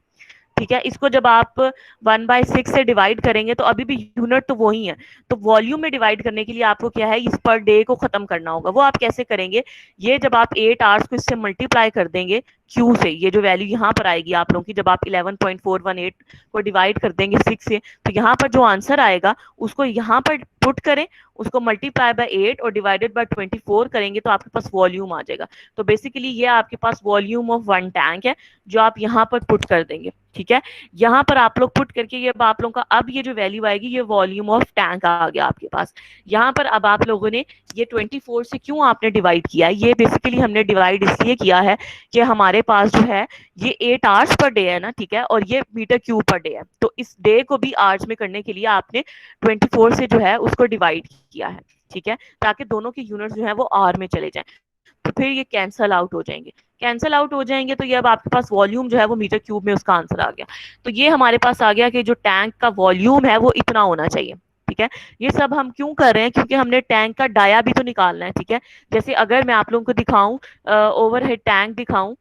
ठीक है। इसको जब आप 1/6 से डिवाइड करेंगे तो अभी भी यूनिट तो वही है, तो वॉल्यूम में डिवाइड करने के लिए आपको क्या है इस पर डे को खत्म करना होगा। वो आप कैसे करेंगे, ये जब आप 8 आवर्स को इससे मल्टीप्लाई कर देंगे क्यू से, ये जो वैल्यू यहाँ पर आएगी आप लोगों की, जब आप 11.418 को डिवाइड कर देंगे 6 से, तो यहाँ पर जो आंसर आएगा उसको यहाँ पर पुट करें, उसको मल्टीप्लाई बाय 8 और डिवाइडेड बाय 24 करेंगे तो आपके पास वॉल्यूम आ जाएगा। तो बेसिकली ये आपके पास वॉल्यूम ऑफ वन टैंक है जो आप यहाँ पर पुट कर देंगे, ठीक है। यहाँ पर आप लोग पुट करके ये आप लोगों का अब ये जो वैल्यू आएगी ये वॉल्यूम ऑफ टैंक आ गया आपके पास। यहाँ पर अब आप लोगों ने ये 24 से क्यों आपने डिवाइड किया है, ये बेसिकली हमने डिवाइड इसलिए किया है कि हमारे पास जो है ये 8 आवर्स पर डे है ना, ठीक है, और ये मीटर क्यूब पर डे है, तो इस डे को भी आवर्स में करने के लिए आपने 24 से जो है उसको डिवाइड किया है, ठीक है, ताकि दोनों की यूनिट जो है वो आवर में चले जाएं। तो फिर ये कैंसल आउट हो जाएंगे, कैंसल आउट हो जाएंगे तो ये अब आपके पास वॉल्यूम जो है वो मीटर क्यूब में उसका आंसर आ गया। तो ये हमारे पास आ गया कि जो टैंक का वॉल्यूम है वो इतना होना चाहिए, ठीक है। ये सब हम क्यों कर रहे हैं, क्योंकि हमने टैंक का डाया भी तो निकालना है, ठीक है। जैसे अगर मैं आप लोगों को दिखाऊं ओवरहेड टैंक दिखाऊं,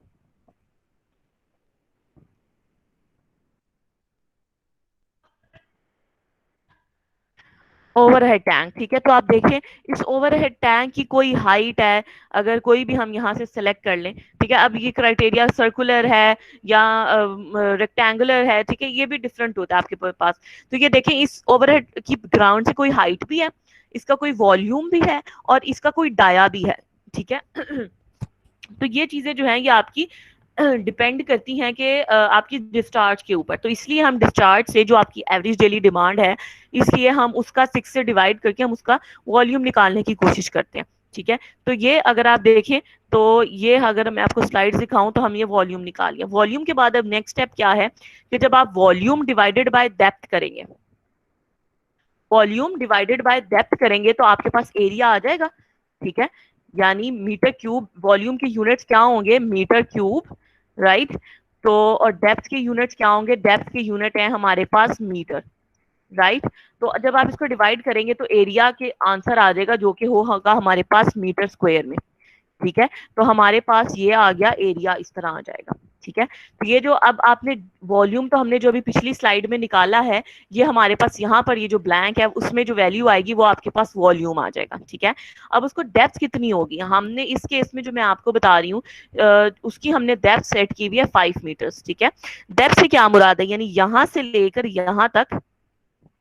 ओवरहेड टैंक, ठीक है, तो आप देखें इस ओवरहेड टैंक की कोई हाइट है, अगर कोई भी हम यहाँ से सेलेक्ट कर लें, ठीक है। अब ये क्राइटेरिया सर्कुलर है या रेक्टेंगुलर है, ठीक है, ये भी डिफरेंट होता है आपके पास। तो ये देखें इस ओवरहेड की ग्राउंड से कोई हाइट भी है, इसका कोई वॉल्यूम भी है और इसका कोई डाया भी है, ठीक है। तो ये चीजें जो है ये आपकी डिपेंड करती हैं कि आपकी डिस्चार्ज के ऊपर, तो इसलिए हम डिस्चार्ज से जो आपकी एवरेज डेली डिमांड है इसलिए हम उसका 6 से डिवाइड करके हम उसका वॉल्यूम निकालने की कोशिश करते हैं, ठीक है। तो ये अगर आप देखें तो ये अगर मैं आपको स्लाइड दिखाऊं तो हम ये वॉल्यूम निकाल लिया। वॉल्यूम के बाद अब नेक्स्ट स्टेप क्या है कि जब आप वॉल्यूम डिवाइडेड बाय डेप्थ करेंगे, वॉल्यूम डिवाइडेड बाय डेप्थ करेंगे तो आपके पास एरिया आ जाएगा, ठीक है। यानी मीटर क्यूब, वॉल्यूम के यूनिट्स क्या होंगे, मीटर क्यूब, राइट। तो और डेप्थ के यूनिट्स क्या होंगे, डेप्थ के यूनिट है हमारे पास मीटर, राइट। तो जब आप इसको डिवाइड करेंगे तो एरिया के आंसर आ जाएगा जो कि होगा हमारे पास मीटर स्क्वायर में, ठीक है। तो हमारे पास ये आ गया एरिया, इस तरह आ जाएगा, ठीक है। तो ये जो अब आपने वॉल्यूम तो हमने जो अभी पिछली स्लाइड में निकाला है, ये हमारे पास यहाँ पर ये जो ब्लैंक है उसमें जो वैल्यू आएगी वो आपके पास वॉल्यूम आ जाएगा। ठीक है। अब उसको डेप्थ कितनी होगी, हमने इस केस में जो मैं आपको बता रही हूँ उसकी हमने डेप्थ सेट की हुई है 5 मीटर्स। ठीक है। डेप्थ से क्या मुराद है, यानी यहाँ से लेकर यहाँ तक,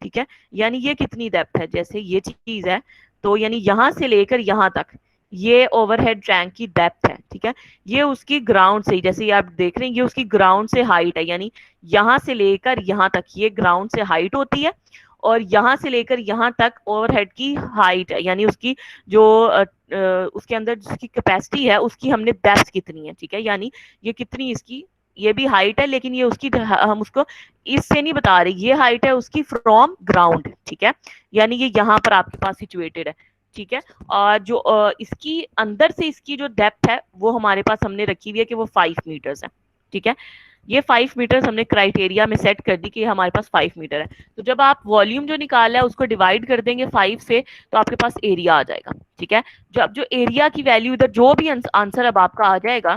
ठीक है, यानी ये कितनी डेप्थ है, जैसे ये चीज है तो यानी यहाँ से लेकर यहाँ तक ये ओवरहेड टैंक की डेप्थ है। ठीक है। ये उसकी ग्राउंड से, जैसे ये आप देख रहे हैं, ये उसकी ग्राउंड से हाइट है, यानी यहाँ से लेकर यहाँ तक ये ग्राउंड से हाइट होती है, और यहाँ से लेकर यहाँ तक ओवरहेड की हाइट है, यानी उसकी जो उसके अंदर जिसकी कैपेसिटी है उसकी हमने डेप्थ कितनी है। ठीक है। यानी ये कितनी इसकी, ये भी हाइट है लेकिन ये उसकी, हम उसको इससे नहीं बता रहे, ये हाइट है उसकी फ्रॉम ग्राउंड। ठीक है। यानी ये यहाँ पर आपके पास सिचुएटेड है। ठीक है। और जो इसकी अंदर से इसकी जो डेप्थ है वो हमारे पास हमने रखी हुई है कि वो 5 मीटर्स है। ठीक है। ये 5 मीटर्स हमने क्राइटेरिया में सेट कर दी कि हमारे पास 5 मीटर है। तो जब आप वॉल्यूम जो निकाला है उसको डिवाइड कर देंगे 5 से, तो आपके पास एरिया आ जाएगा। ठीक है। जो एरिया की वैल्यू इधर जो भी आंसर अब आपका आ जाएगा,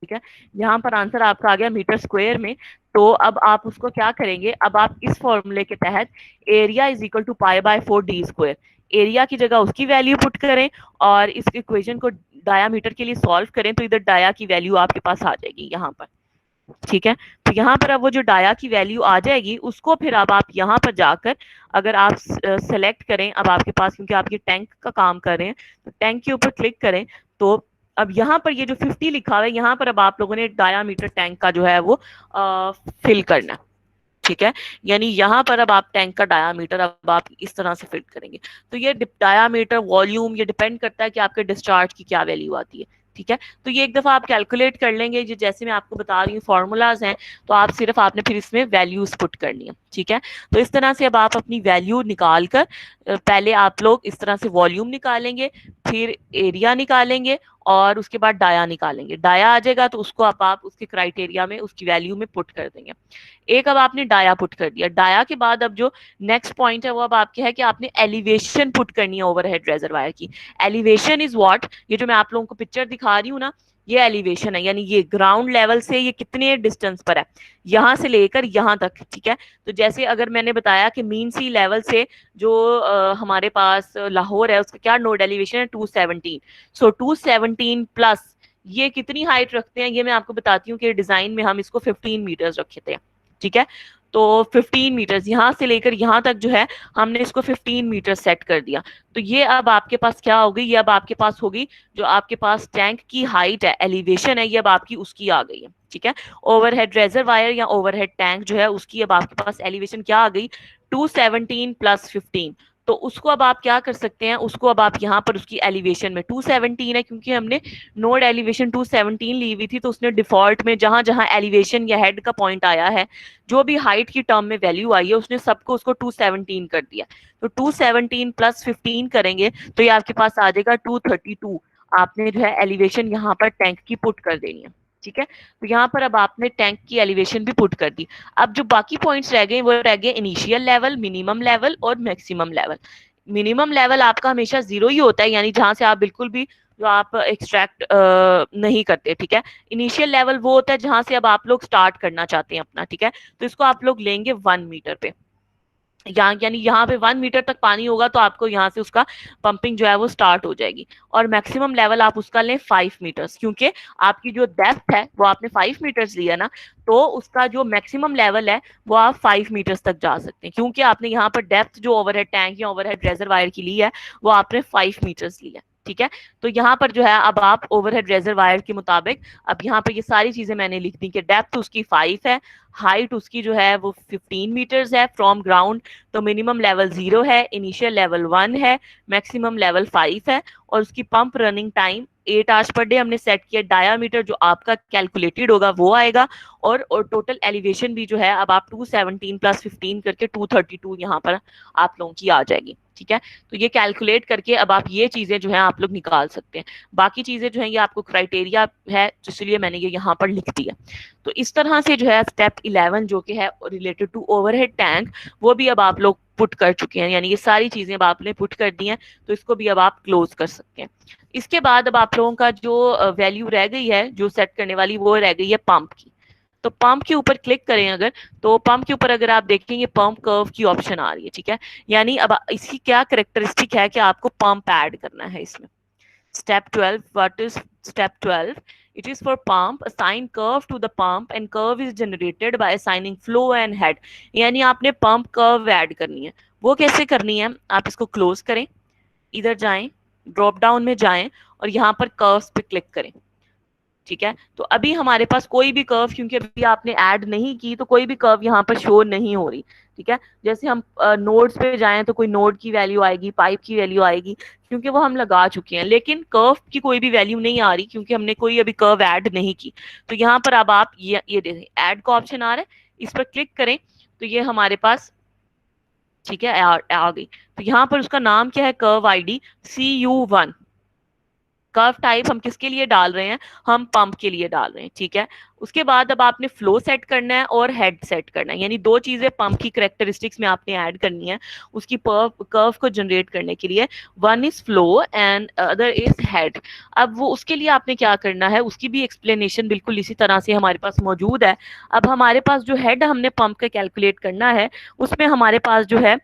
ठीक है, यहाँ पर आंसर आपका आ गया मीटर स्क्वायर में, तो अब आप उसको क्या करेंगे, अब आप इस फॉर्मूले के तहत area is equal to π/4 d square, area की जगह उसकी वैल्यू पुट करें और इस इक्वेशन को डायामीटर के लिए सॉल्व करें, तो इधर डाया की वैल्यू आपके पास आ जाएगी यहाँ पर। ठीक है। तो यहाँ पर अब वो जो डाया की वैल्यू आ जाएगी उसको फिर अब आप यहाँ पर जाकर अगर आप सेलेक्ट करें, अब आपके पास क्योंकि आप ये टैंक का काम कर रहे हैं तो टैंक के ऊपर क्लिक करें, तो अब यहाँ पर ये जो 50 लिखा हुआ है यहाँ पर अब आप लोगों ने डायामीटर टैंक का जो है वो फिल करना है। ठीक है। यानी यहाँ पर अब आप टैंक का डायामीटर अब आप इस तरह से फिल करेंगे। तो ये डायामीटर वॉल्यूम ये डिपेंड करता है कि आपके डिस्चार्ज की क्या वैल्यू आती है। ठीक है। तो ये एक दफा आप कैलकुलेट कर लेंगे, जो जैसे मैं आपको बता रही हूँ फॉर्मूलाज हैं, तो आप सिर्फ आपने फिर इसमें वैल्यूज पुट करनी है। ठीक है। तो इस तरह से अब आप अपनी वैल्यू निकाल कर पहले आप लोग इस तरह से वॉल्यूम निकालेंगे, फिर एरिया निकालेंगे और उसके बाद डाया निकालेंगे। डाया आ जाएगा तो उसको आप उसके क्राइटेरिया में उसकी वैल्यू में पुट कर देंगे। एक अब आपने डाया पुट कर दिया, डाया के बाद अब जो नेक्स्ट पॉइंट है वो अब आपके है कि आपने एलिवेशन पुट करनी है ओवरहेड रेजरवायर की। एलिवेशन इज व्हाट, ये जो मैं आप लोगों को पिक्चर दिखा रही हूँ ना, ये एलिवेशन है, यानी ये ग्राउंड लेवल से ये कितने डिस्टेंस पर है, यहाँ से लेकर यहाँ तक। ठीक है। तो जैसे अगर मैंने बताया कि मीन सी लेवल से जो हमारे पास लाहौर है उसका क्या नोड एलिवेशन है 217, सो 217 प्लस ये कितनी हाइट रखते हैं, ये मैं आपको बताती हूँ कि डिजाइन में हम इसको 15 मीटर्स रखे थे। ठीक है। तो 15 मीटर्स यहाँ से लेकर यहाँ तक जो है हमने इसको 15 मीटर सेट कर दिया। तो ये अब आपके पास क्या होगी, ये अब आपके पास होगी जो आपके पास टैंक की हाइट है, एलिवेशन है, ये अब आपकी उसकी आ गई है। ठीक है। ओवरहेड रेजरवायर या ओवरहेड टैंक जो है उसकी अब आपके पास एलिवेशन क्या आ गई, 217 प्लस 15। तो उसको अब आप क्या कर सकते हैं, उसको अब आप यहाँ पर उसकी एलिवेशन में 217 है क्योंकि हमने नोड एलिवेशन 217 ली हुई थी, तो उसने डिफॉल्ट में जहां जहां एलिवेशन या हेड का पॉइंट आया है, जो भी हाइट की टर्म में वैल्यू आई है उसने सबको उसको 217 कर दिया। तो 217 प्लस 15 करेंगे तो ये आपके पास आ जाएगा 232। आपने जो है एलिवेशन यहाँ पर टैंक की पुट कर देनी है। ठीक है। तो यहाँ पर अब आपने टैंक की एलिवेशन भी पुट कर दी। अब जो बाकी पॉइंट्स रह गए वो रह गए इनिशियल लेवल, मिनिमम लेवल और मैक्सिमम लेवल। मिनिमम लेवल आपका हमेशा 0 ही होता है, यानी जहां से आप बिल्कुल भी जो आप एक्सट्रैक्ट नहीं करते। ठीक है। इनिशियल लेवल वो होता है जहां से अब आप लोग स्टार्ट करना चाहते हैं अपना। ठीक है। तो इसको आप लोग लेंगे 1 मीटर पे, यानी यहाँ पे 1 मीटर तक पानी होगा तो आपको यहाँ से उसका पंपिंग जो है वो स्टार्ट हो जाएगी। और मैक्सिमम लेवल आप उसका लें 5 मीटर्स, क्योंकि आपकी जो डेप्थ है वो आपने 5 मीटर्स लिया ना, तो उसका जो मैक्सिमम लेवल है वो आप 5 मीटर्स तक जा सकते हैं, क्योंकि आपने यहाँ पर डेप्थ जो ओवरहेड टैंक या ओवरहेड रेजरवायर की ली है वो आपने 5 मीटर्स ली है। ठीक है। तो यहाँ पर जो है अब आप ओवरहेड रेजरवायर के मुताबिक अब यहाँ पर ये सारी चीजें मैंने लिख दी कि डेप्थ उसकी 5 है, हाइट उसकी जो है वो 15 मीटर्स है फ्रॉम ग्राउंड, तो मिनिमम लेवल 0 है, इनिशियल लेवल 1 है, मैक्सिमम लेवल 5 है, और उसकी pump running time 8 hours per day हमने सेट किया। डायामीटर जो आपका कैलकुलेटेड होगा वो आएगा, और टोटल एलिवेशन भी जो है अब आप 217 प्लस 15 करके 232 यहाँ पर आप लोगों की आ जाएगी। ठीक है। तो ये कैलकुलेट करके अब आप ये चीजें जो है आप लोग निकाल सकते हैं। बाकी चीजें जो है ये आपको क्राइटेरिया है, इसलिए मैंने ये यहाँ पर लिख दिया। तो इस तरह से जो है स्टेप 11 जो कि है रिलेटेड टू ओवरहेड टैंक, वो भी अब आप लोग पुट कर चुके हैं, यानी ये सारी चीजें अब आपने पुट कर दी हैं, तो इसको भी अब आप क्लोज कर सकते हैं। इसके बाद अब आप लोगों का जो वैल्यू रह गई है जो सेट करने वाली, वो रह गई है पंप की। तो पंप के ऊपर क्लिक करें अगर, तो पंप के ऊपर अगर आप देखेंगे पंप कर्व की ऑप्शन आ रही है, ठीक है। यानी अब इसकी क्या कैरेक्टरिस्टिक है कि आपको पंप ऐड करना है इसमें। Step 12, what is step 12? It is for pump, assign curve to the pump and curve is generated by assigning flow and head. यानी आपने पंप कर्व ऐड करनी है। वो कैसे करनी है, आप इसको क्लोज करें, इधर जाएं, ड्रॉप डाउन में जाएं और यहाँ पर कर्व्स पे क्लिक करें, ठीक है। तो अभी हमारे पास कोई भी कर्व, क्योंकि अभी आपने ऐड नहीं की, तो कोई भी कर्व यहाँ पर शो नहीं हो रही, ठीक है। जैसे हम नोड्स पे जाएं तो कोई नोड की वैल्यू आएगी, पाइप की वैल्यू आएगी, क्योंकि वो हम लगा चुके हैं, लेकिन कर्व की कोई भी वैल्यू नहीं आ रही क्योंकि हमने कोई अभी कर्व ऐड नहीं की। तो यहाँ पर अब आप ये देखें, ऐड का ऑप्शन आ रहा है, इस पर क्लिक करें तो ये हमारे पास, ठीक है, आ गई। तो यहाँ पर उसका नाम क्या है, curve ID CU1। Curve type हम किसके लिए डाल रहे हैं, हम पंप के लिए डाल रहे हैं, ठीक है। उसके बाद अब आपने फ्लो सेट करना है और हेड सेट करना है, यानी दो चीजें पंप की कैरेक्टरिस्टिक्स में आपने ऐड करनी है उसकी कर्व को जनरेट करने के लिए। One is flow and other is head. अब वो उसके लिए आपने क्या करना है, उसकी भी एक्सप्लेनेशन बिल्कुल इसी तरह से हमारे पास मौजूद है। अब हमारे पास जो हेड हमने पंप का कैलकुलेट करना है, उसमें हमारे पास जो है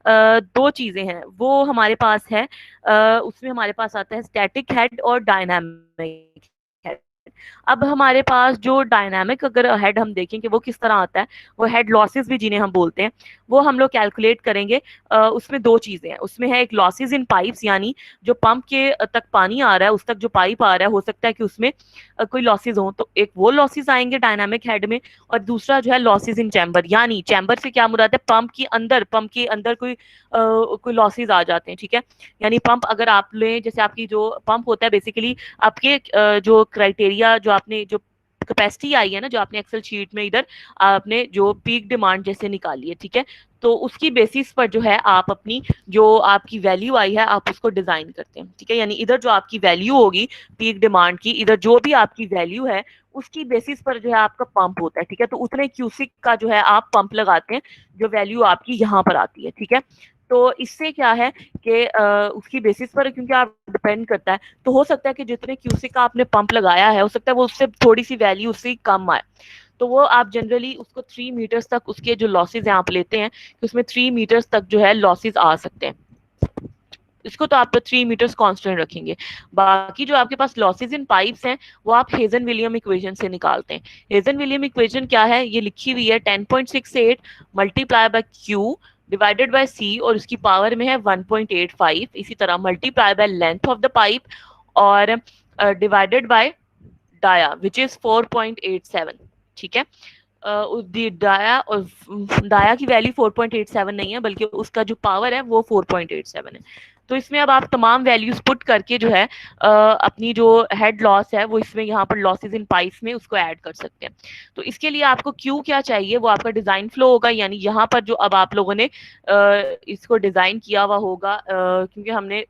दो चीजें हैं, वो हमारे पास है, उसमें हमारे पास आता है स्टैटिक हेड और डायनामिक हेड। अब हमारे पास जो डायनामिक अगर हेड हम देखें कि वो किस तरह आता है, वो हेड लॉसेस भी जिन्हें हम बोलते हैं, वो हम लोग कैलकुलेट करेंगे। उसमें दो चीजें हैं, उसमें है एक लॉसेस इन पाइप्स, यानी जो पंप के तक पानी आ रहा है उस तक जो पाइप आ रहा है, हो सकता है कि उसमें कोई लॉसेस हो, तो एक वो लॉसेस आएंगे डायनामिक हेड में। और दूसरा जो है लॉसेस इन चैम्बर, यानी चैम्बर से क्या मुराद है, पंप के अंदर कोई लॉसेस आ जाते हैं, ठीक है। यानी पंप अगर आप लें, जैसे आपकी जो पंप होता है बेसिकली आपके जो क्राइटेरिया, जो आपने जो कैपेसिटी आई है ना, जो आपने एक्सेल शीट में इधर आपने जो पीक डिमांड जैसे निकाली है, ठीक है, तो उसकी बेसिस पर जो है आप अपनी जो आपकी वैल्यू आई है आप उसको डिजाइन करते हैं, ठीक है। यानी इधर जो आपकी वैल्यू होगी पीक डिमांड की, इधर जो भी आपकी वैल्यू है उसकी बेसिस पर जो है आपका पंप होता है, ठीक है। तो उतने क्यूसिक का जो है आप पंप लगाते हैं, जो वैल्यू आपकी यहाँ पर आती है, ठीक है। तो इससे क्या है कि उसकी बेसिस पर, क्योंकि आप डिपेंड करता है, तो हो सकता है कि जितने क्यूसिक का आपने पंप लगाया है, हो सकता है वो उससे थोड़ी सी वैल्यू उससे कम आए, तो वो आप जनरली उसको 3 मीटर्स तक उसके जो लॉसेस हैं आप लेते हैं कि उसमें 3 मीटर्स तक जो है लॉसेस आ सकते हैं। इसको तो आप 3 मीटर्स कांस्टेंट रखेंगे। बाकी जो आपके पास लॉसेस इन पाइप्स हैं वो आप हेजन विलियम इक्वेशन से निकालते हैं। हेजन विलियम इक्वेशन क्या है, ये लिखी हुई है 10.68 multiply by Q divided by C, और उसकी पावर में है 1.85। इसी तरह multiply by length of the pipe और divided by dia which is 4.87, ठीक है। डाया की वैल्यू 4.87 नहीं है, बल्कि उसका जो पावर है वो 4.87 है। तो इसमें अब आप तमाम वैल्यूज पुट करके जो है अपनी जो हेड लॉस है वो इसमें यहाँ पर लॉसेस इन पाइप्स में उसको ऐड कर सकते हैं। तो इसके लिए आपको क्यू क्या चाहिए, वो आपका डिजाइन फ्लो होगा, यानी यहाँ पर जो अब आप लोगों ने इसको डिजाइन किया हुआ होगा, क्योंकि हमने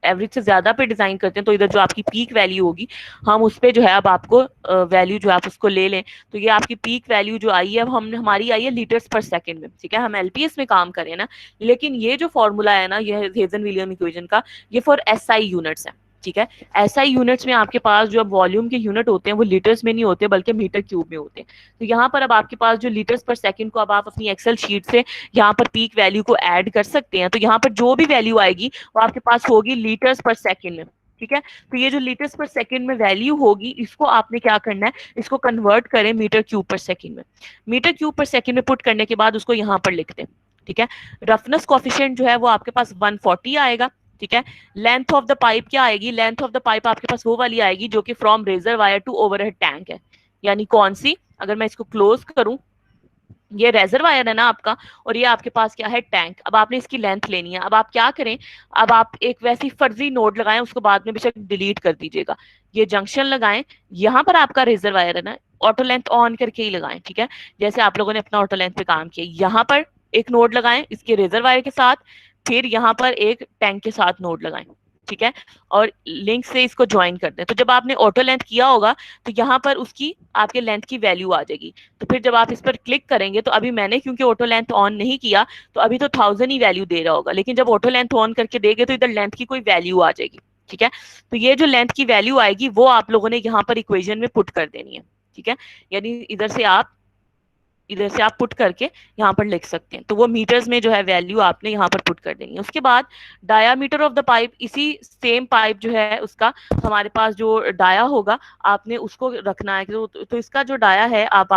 एवरेज से ज्यादा पे डिजाइन करते हैं, तो इधर जो आपकी पीक वैल्यू होगी हम उस पे जो है अब आपको वैल्यू जो आप उसको ले लें। तो ये आपकी पीक वैल्यू जो आई है अब हमारी आई है लीटर्स पर सेकंड में, ठीक है। हम एलपीएस में काम करें ना, लेकिन ये जो फॉर्मूला है ना, ये हेजन विलियम इक्वेशन का, ये फॉर एसआई यूनिट्स है, ठीक है। एसआई यूनिट्स में आपके पास जो वॉल्यूम के यूनिट होते हैं वो लीटर्स में नहीं होते बल्कि मीटर क्यूब में होते हैं। तो यहाँ पर अब आपके पास जो लीटर्स पर सेकंड को अब आप अपनी एक्सेल शीट से यहाँ पर पीक वैल्यू को ऐड कर सकते हैं। तो यहाँ पर जो भी वैल्यू आएगी वो आपके पास होगी लीटर्स पर सेकंड में, ठीक है। तो ये जो लीटर्स पर सेकंड में वैल्यू होगी, इसको आपने क्या करना है, इसको कन्वर्ट करें मीटर क्यूब पर सेकंड में। मीटर क्यूब पर सेकंड में पुट करने के बाद उसको यहाँ पर लिखते हैं, ठीक है। रफनेस कोफिशिएंट जो है वो आपके पास 140 आएगा, ठीक है। लेंथ ऑफ द पाइप क्या आएगी, लेंथ ऑफ द पाइप आपके पास वो वाली आएगी जो कि from reservoir to overhead tank है। यानी कौन सी, अगर मैं इसको क्लोज करूं, ये रेजर वायर है ना आपका, और ये आपके पास क्या है, टैंक। अब आपने इसकी लेंथ लेनी है। अब आप क्या करें, अब आप एक वैसी फर्जी नोड लगाएं, उसको बाद में बेशक डिलीट कर दीजिएगा। ये जंक्शन लगाएं, यहाँ पर आपका रेजर वायर है ना, ऑटो लेंथ ऑन करके ही लगाएं, ठीक है। जैसे आप लोगों ने अपना ऑटो लेंथ पे काम किया, यहाँ पर एक नोड लगाएं इसके रेजर वायर के साथ, फिर यहाँ पर एक टैंक के साथ नोड लगाएं, ठीक है, और लिंक से इसको ज्वाइन कर दें। तो जब आपने ऑटो लेंथ किया होगा तो यहाँ पर उसकी आपके लेंथ की वैल्यू आ जाएगी। तो फिर जब आप इस पर क्लिक करेंगे तो अभी मैंने क्योंकि ऑटो लेंथ ऑन नहीं किया तो अभी तो 1000 ही वैल्यू दे रहा होगा, लेकिन जब ऑटो लेंथ ऑन करके देंगे तो इधर लेंथ की कोई वैल्यू आ जाएगी। ठीक है, तो ये जो लेंथ की वैल्यू आएगी वो आप लोगों ने यहाँ पर इक्वेशन में पुट कर देनी है। ठीक है, यानी इधर से आप पुट करके यहाँ पर लिख सकते हैं। तो वो मीटर्स में जो है वैल्यू आपने यहाँ पर पुट कर देनी है। उसके बाद डायामीटर ऑफ द पाइप, इसी सेम पाइप जो है उसका हमारे पास जो डाया होगा आपने उसको रखना है। तो इसका जो डाया है आप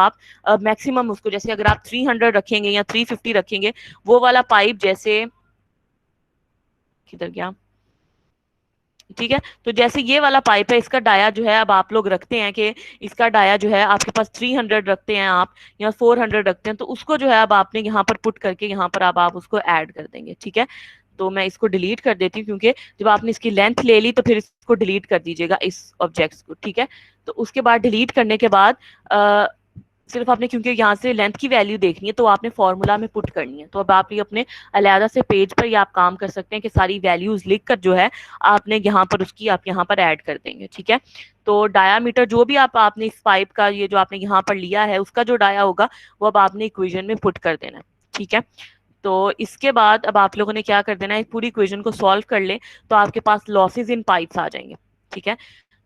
मैक्सिमम उसको, जैसे अगर आप 300 रखेंगे या 350 रखेंगे, वो वाला पाइप, जैसे किधर गया, ठीक है, तो जैसे ये वाला पाइप है इसका डाया जो है अब आप लोग रखते हैं कि इसका डाया जो है आपके पास 300 रखते हैं आप या 400 रखते हैं, तो उसको जो है अब आपने यहाँ पर पुट करके यहाँ पर अब आप उसको ऐड कर देंगे। ठीक है, तो मैं इसको डिलीट कर देती हूँ क्योंकि जब आपने इसकी लेंथ ले ली तो फिर इसको डिलीट कर दीजिएगा इस ऑब्जेक्ट्स को। ठीक है, तो उसके बाद डिलीट करने के बाद सिर्फ आपने, क्योंकि यहाँ से लेंथ की वैल्यू देखनी है तो आपने फॉर्मूला में पुट करनी है। तो अब आप ये अपने अलहदा से पेज पर या आप काम कर सकते हैं कि सारी वैल्यूज लिख कर जो है आपने यहाँ पर उसकी आप यहाँ पर ऐड कर देंगे। ठीक है, तो डायामीटर जो भी आपने इस पाइप का ये जो आपने यहाँ पर लिया है उसका जो डाया होगा वो अब आपने इक्वेशन में पुट कर देना है। ठीक है, तो इसके बाद अब आप लोगों ने क्या कर देना है, पूरी इक्वेशन को सॉल्व कर ले तो आपके पास लॉसेज इन पाइप्स आ जाएंगे। ठीक है,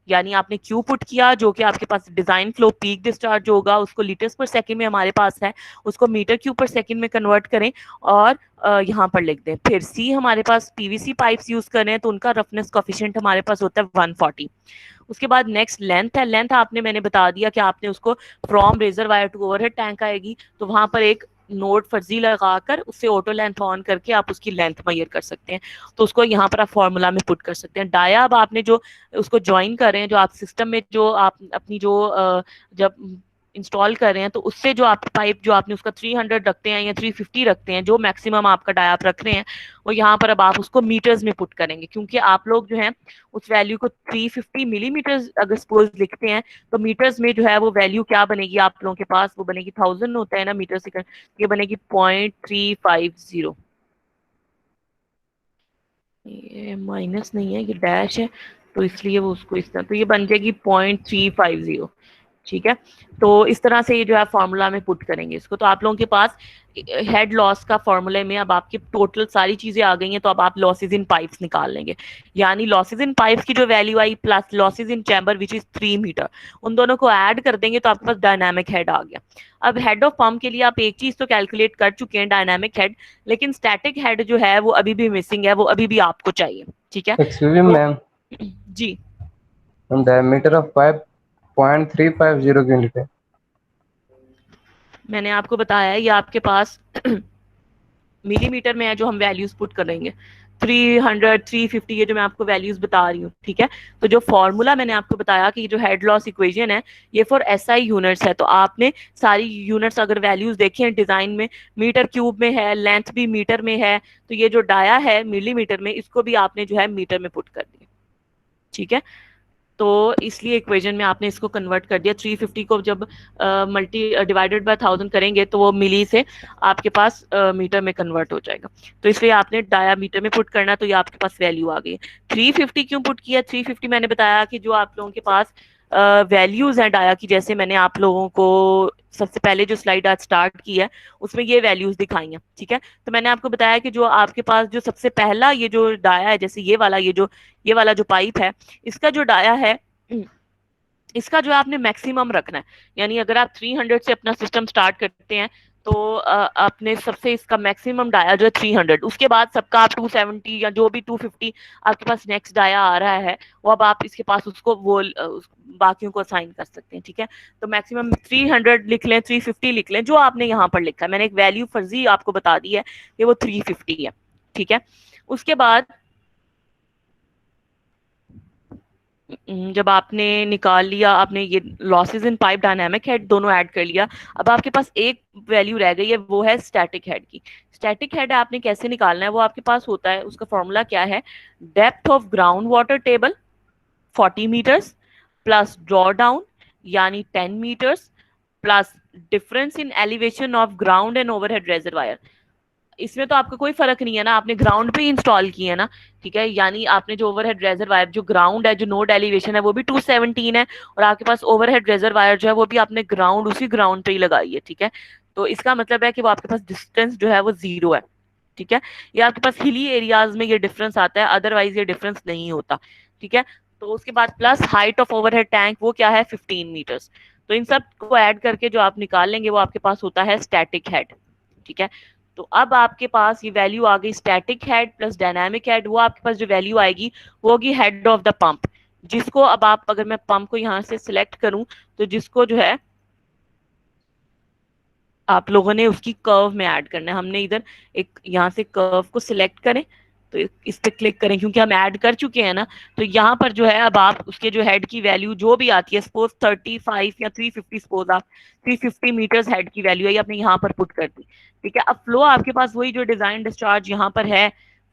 यानी आपने क्यू पुट किया जो कि आपके पास डिजाइन फ्लो पीक डिस्चार्ज होगा, उसको लीटर्स पर सेकंड में हमारे पास है, उसको मीटर क्यूब पर सेकंड में कन्वर्ट करें और यहाँ पर लिख दें। फिर सी हमारे पास पीवीसी पाइप्स यूज करें तो उनका रफनेस कोफिशिएंट हमारे पास होता है 140। उसके बाद नेक्स्ट लेंथ है। लेंथ आपने मैंने बता दिया कि आपने उसको from reservoir to overhead tank आएगी, तो वहां पर एक नोट फर्जी लगाकर उससे ऑटो लेंथ ऑन करके आप उसकी लेंथ मेजर कर सकते हैं। तो उसको यहाँ पर आप फॉर्मूला में पुट कर सकते हैं। डाया अब आपने जो उसको ज्वाइन कर रहे हैं, जो आप सिस्टम में जो आप अपनी जो जब इंस्टॉल कर रहे हैं तो उससे जो आप पाइप जो आपने उसका 300 रखते हैं या 350 रखते हैं, जो मैक्सिमम आपका डाया आप रख रहे हैं, वो यहाँ पर अब आप उसको मीटर्स में पुट करेंगे। क्योंकि आप लोग जो है उस वैल्यू को 350 मिलीमीटर अगर सपोज लिखते हैं तो मीटर्स में जो है वो वैल्यू क्या बनेगी आप लोगों के पास, वो बनेगी 1000 होता है ना मीटर सेकंड, ये बनेगी 0.350। ये माइनस नहीं है, ये डैश है तो इसलिए वो उसको इस तरह, तो ये बन जाएगी 0.350। ठीक है, तो इस तरह से ये जो है फॉर्मूला में पुट करेंगे इसको। तो आप लोगों के पास हेड लॉस का फॉर्मूले में अब आपकी टोटल सारी चीजें आ गई हैं। तो अब आप लॉसेज इन पाइप्स निकाल लेंगे, यानी लॉसेज इन पाइप्स की जो वैल्यू आई plus losses in chamber which is 3 metre, उन दोनों को ऐड कर देंगे तो आपके पास डायनामिक हेड आ गया। अब हेड ऑफ पंप के लिए आप एक चीज तो कैलकुलेट कर चुके हैं, डायनामिक हेड, लेकिन स्टैटिक हेड जो है वो अभी भी मिसिंग है, वो अभी भी आपको चाहिए। ठीक है, एक्सक्यूज मी मैम, जी डायमीटर ऑफ पाइप 0.350 क्यों लिखे? मैंने आपको बताया है ये आपके पास मिलीमीटर में है जो हम वैल्यूज पुट करेंगे, 300 350 ये जो मैं आपको वैल्यूज बता रही हूँ। ठीक है, तो जो फॉर्मूला मैंने आपको बताया कि जो हेड लॉस इक्वेशन है ये फॉर एसआई यूनिट्स है, तो आपने सारी यूनिट्स अगर वैल्यूज देखें डिजाइन में मीटर क्यूब में है, लेंथ भी मीटर में है, तो ये जो डाया है मिलीमीटर में इसको भी आपने जो है मीटर में पुट कर दिया। ठीक है, तो इसलिए इक्वेशन में आपने इसको कन्वर्ट कर दिया। 350 को जब मल्टी डिवाइडेड बाय 1000 करेंगे तो वो मिली से आपके पास मीटर में कन्वर्ट हो जाएगा। तो इसलिए आपने डाया मीटर में पुट करना, तो ये आपके पास वैल्यू आ गई। 350 क्यों पुट किया? 350 मैंने बताया कि जो आप लोगों के पास वैल्यूज हैं डाया की, जैसे मैंने आप लोगों को सबसे पहले जो स्लाइड आज स्टार्ट की है उसमें ये वैल्यूज दिखाई हैं। ठीक है, तो मैंने आपको बताया कि जो आपके पास जो सबसे पहला ये जो डाया है, जैसे ये वाला जो पाइप है, इसका जो डाया है इसका जो आपने मैक्सिमम रखना है। यानी अगर आप 300 से अपना सिस्टम स्टार्ट करते हैं तो आपने सबसे इसका मैक्सिमम डाया जो है 300, उसके बाद सबका आप 270 या जो भी 250 आपके पास नेक्स्ट डाया आ रहा है वो अब आप इसके पास उसको वो बाकियों को असाइन कर सकते हैं। ठीक है, तो मैक्सिमम 300 लिख लें, 350 लिख लें, जो आपने यहाँ पर लिखा है। मैंने एक वैल्यू फर्जी आपको बता दी है कि वो 350 है। ठीक है, उसके बाद जब आपने निकाल लिया, आपने ये losses in pipe dynamic head दोनों ऐड कर लिया, अब आपके पास एक वैल्यू रह गई है, वो है स्टैटिक हेड की। स्टैटिक हेड आपने कैसे निकालना है, वो आपके पास होता है, उसका फॉर्मूला क्या है, depth of ground water table 40 metres plus draw down यानी 10 metres plus difference in elevation of ground and overhead reservoir. इसमें तो आपका कोई फर्क नहीं है ना, आपने ग्राउंड पे इंस्टॉल की है ना, ठीक है। यानी आपने जो ओवरहेड रेजरवायर जो ग्राउंड है, जो नोड एलिवेशन है वो भी 217 है, और आपके पास ओवरहेड रेजरवायर जो है वो भी आपने ग्राउंड, उसी ग्राउंड पे ही लगाई है, ठीक है। तो इसका मतलब है कि वो आपके पास डिस्टेंस जो है वो 0 है, ठीक है। ये आपके पास हिली एरियाज में ये डिफरेंस आता है, अदरवाइज ये डिफरेंस नहीं होता, ठीक है। तो उसके बाद plus height of overhead tank वो क्या है 15 मीटर्स। तो इन सब को ऐड करके जो आप निकाल लेंगे वो आपके पास होता है स्टैटिक हेड, ठीक है। तो अब आपके पास ये वैल्यू आ गई static head plus dynamic head, वो आपके पास जो वैल्यू आएगी वो होगी हेड ऑफ द पंप, जिसको अब आप, अगर मैं पंप को यहाँ से सिलेक्ट करूं तो जिसको जो है आप लोगों ने उसकी कर्व में ऐड करना है। हमने इधर एक यहाँ से कर्व को सिलेक्ट करें, तो इस पे क्लिक करें, क्योंकि हम ऐड कर चुके हैं ना। तो यहाँ पर जो है अब आप उसके जो हेड की वैल्यू जो भी आती है, सपोज 35 या 350, सपोज आप 350 मीटर्स हेड की वैल्यू है, ये आपने यहाँ पर पुट कर दी, ठीक है। अब फ्लो आपके पास वही जो डिजाइन डिस्चार्ज यहाँ पर है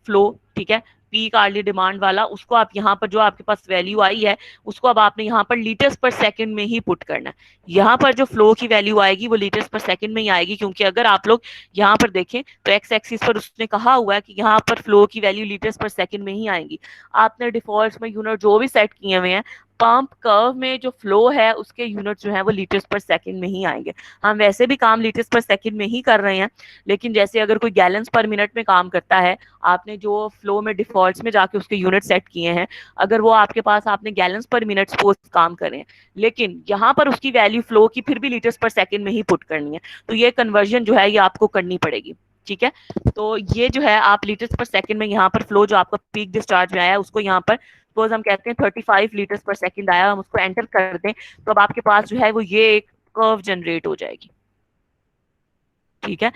फ्लो, ठीक है, पीक आर्ली डिमांड वाला, उसको आप यहाँ पर जो आपके पास वैल्यू आई है उसको अब आपने यहाँ पर लीटर्स पर सेकंड में ही पुट करना है। यहाँ पर जो फ्लो की वैल्यू आएगी वो लीटर्स पर सेकंड में ही आएगी, क्योंकि अगर आप लोग यहाँ पर देखें तो एक्स एक्सिस पर उसने कहा हुआ है कि यहाँ पर फ्लो की वैल्यू लीटर्स पर सेकंड में ही आएंगी। आपने डिफॉल्ट में यूनिट जो भी सेट किए हुए हैं, पंप कर्व में जो फ्लो है उसके यूनिट जो है वो लीटर्स पर सेकंड में ही आएंगे। हम वैसे भी काम लीटर्स पर सेकंड में ही कर रहे हैं, लेकिन जैसे अगर कोई गैलन्स पर मिनट में काम करता है, आपने जो फ्लो में डिफॉल्ट्स में जाके उसके यूनिट सेट किए हैं, अगर वो आपके पास आपने गैलन्स पर मिनट सपोज काम करें, लेकिन यहाँ पर उसकी वैल्यू फ्लो की फिर भी लीटर्स पर सेकंड में ही पुट करनी है, तो ये कन्वर्जन जो है ये आपको करनी पड़ेगी, ठीक है। तो ये जो है आप लीटर्स पर सेकंड में यहाँ पर फ्लो जो आपका पीक डिस्चार्ज में आया है उसको यहाँ पर सपोज हम कहते हैं 35 लीटर्स पर सेकंड आया, हम उसको एंटर कर दें तो अब आपके पास जो है वो ये एक कर्व जनरेट हो जाएगी, ठीक है।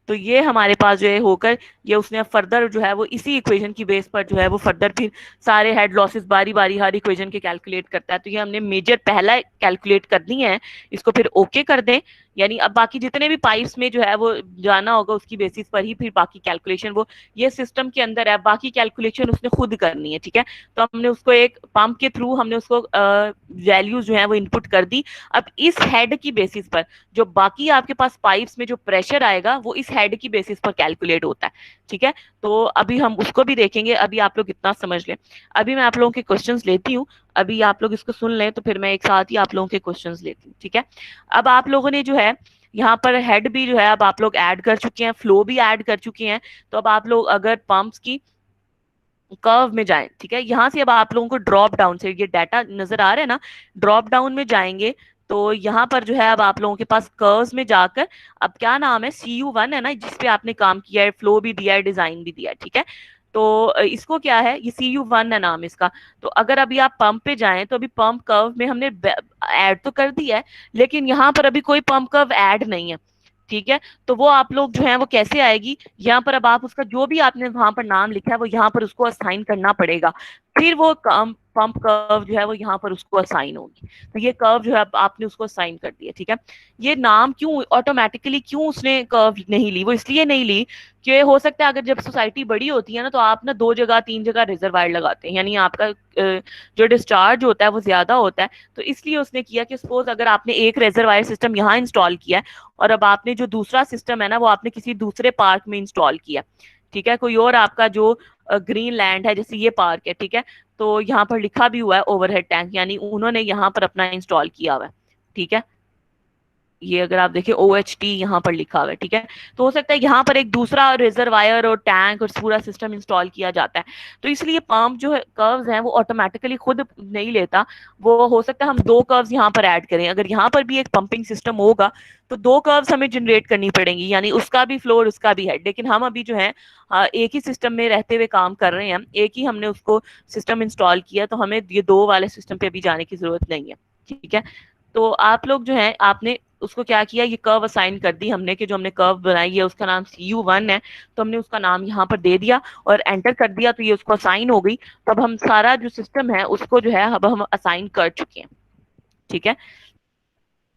तो ये हमारे पास जो है होकर ये उसने फर्दर जो है वो इसी इक्वेशन की बेस पर जो है वो फर्दर फिर सारे हेड लॉसेस बारी बारी हर इक्वेशन के कैलकुलेट करता है। तो ये हमने मेजर पहला कैलकुलेट कर दी है, इसको फिर ओके कर दें, यानी अब बाकी जितने भी पाइप्स में जो है वो जाना होगा उसकी बेसिस पर ही फिर बाकी कैलकुलेशन वो ये सिस्टम के अंदर है, बाकी कैलकुलेशन उसने खुद करनी है, ठीक है। तो हमने उसको एक पंप के थ्रू हमने उसको वैल्यूज जो है वो इनपुट कर दी। अब इस हेड की बेसिस पर जो बाकी आपके पास पाइप्स में जो प्रेशर आएगा वो इस हेड की बेसिस पर कैलकुलेट होता है, ठीक है। तो अभी हम उसको भी देखेंगे, अभी आप लोग इतना समझ लें। अभी मैं आप लोगों के क्वेश्चंस लेती हूँ, अभी आप लोग इसको सुन लें तो फिर मैं एक साथ ही आप लोगों के क्वेश्चंस लेती हूँ, ठीक है। अब आप लोगों ने जो है यहाँ पर हेड भी जो है अब आप लोग ऐड कर चुके हैं, फ्लो भी ऐड कर चुके हैं। तो अब आप लोग अगर पंप्स की कर्व में जाएं, ठीक है, यहाँ से अब आप लोगों को ड्रॉप डाउन से ये डाटा नजर आ रहा है ना, ड्रॉप डाउन में जाएंगे तो यहाँ पर जो है अब आप लोगों के पास कर्व्स में जाकर अब क्या नाम है CU1 है ना, जिसपे आपने काम किया है, फ्लो भी दिया है, डिजाइन भी दिया है, ठीक है। तो इसको क्या है, ये CU1 है नाम इसका। तो अगर अभी आप पंप पे जाएं तो अभी पंप कर्व में हमने ऐड तो कर दिया है, लेकिन यहाँ पर अभी कोई पंप कर्व ऐड नहीं है, ठीक है। तो वो आप लोग जो है वो कैसे आएगी, यहाँ पर अब आप उसका जो भी आपने वहां पर नाम लिखा है वो यहाँ पर उसको असाइन करना पड़ेगा, फिर वो पंप कर्व जो है वो यहाँ पर उसको असाइन होगी। तो ये कर्व जो है आपने उसको असाइन कर दिया, ठीक है। ये नाम क्यों ऑटोमेटिकली क्यों उसने कर्व नहीं ली, वो इसलिए नहीं ली कि हो सकता है अगर जब सोसाइटी बड़ी होती है ना तो आप ना 2 जगह 3 जगह रिजर्वायर लगाते हैं, यानी आपका जो डिस्चार्ज होता है वो ज्यादा होता है, तो इसलिए उसने किया कि सपोज अगर आपने एक रिजर्वायर सिस्टम यहाँ इंस्टॉल किया है और अब आपने जो दूसरा सिस्टम है ना वो आपने किसी दूसरे पार्क में इंस्टॉल किया, ठीक है, कोई और आपका जो ग्रीन लैंड है, जैसे ये पार्क है, ठीक है, तो यहाँ पर लिखा भी हुआ है ओवरहेड टैंक, यानी उन्होंने यहाँ पर अपना इंस्टॉल किया हुआ है, ठीक है। ये अगर आप देखिए OHT यहाँ पर लिखा हुआ है, ठीक है। तो हो सकता है यहाँ पर एक दूसरा रिजर्वायर और टैंक और पूरा सिस्टम इंस्टॉल किया जाता है, तो इसलिए पंप जो है कर्व्स हैं वो ऑटोमेटिकली खुद नहीं लेता, वो हो सकता है हम 2 कर्व्स यहाँ पर ऐड करें। अगर यहाँ पर भी एक पंपिंग सिस्टम होगा तो 2 कर्व्स हमें जनरेट करनी पड़ेंगी, यानी उसका भी फ्लो और उसका भी हेड। लेकिन हम अभी जो है एक ही सिस्टम में रहते हुए काम कर रहे हैं, एक ही हमने उसको सिस्टम इंस्टॉल किया, तो हमें ये 2 वाले सिस्टम पे अभी जाने की जरूरत नहीं है, ठीक है। तो आप लोग जो है आपने उसको क्या किया, ये कर्व असाइन कर दी हमने कि जो हमने कर्व बनाई है उसका नाम CU1 है, तो हमने उसका नाम यहाँ पर दे दिया और एंटर कर दिया, तो ये उसको असाइन हो गई। तो अब हम सारा जो सिस्टम है उसको जो है अब हम असाइन कर चुके हैं, ठीक है।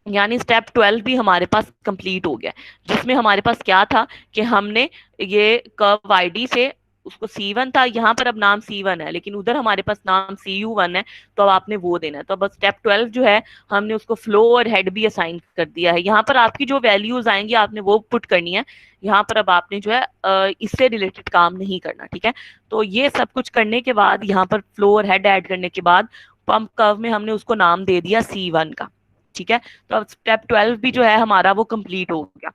यानी स्टेप 12 भी हमारे पास कंप्लीट हो गया, जिसमें हमारे पास क्या था कि हमने ये कर्व ID से उसको C1 था, यहाँ पर अब नाम C1 है, लेकिन उधर हमारे पास नाम CU1 है, तो अब आपने वो देना है। तो अब स्टेप 12 जो है हमने उसको फ्लो और हेड भी असाइन कर दिया है। यहाँ पर आपकी जो वैल्यूज आएंगी आपने वो पुट करनी है। यहाँ पर अब आपने जो है इससे रिलेटेड काम नहीं करना, ठीक है। तो ये सब कुछ करने के बाद यहाँ पर फ्लो और हेड ऐड करने के बाद पंप कर्व में हमने उसको नाम दे दिया C1 का, ठीक है। तो अब स्टेप 12 भी जो है हमारा वो कंप्लीट हो गया,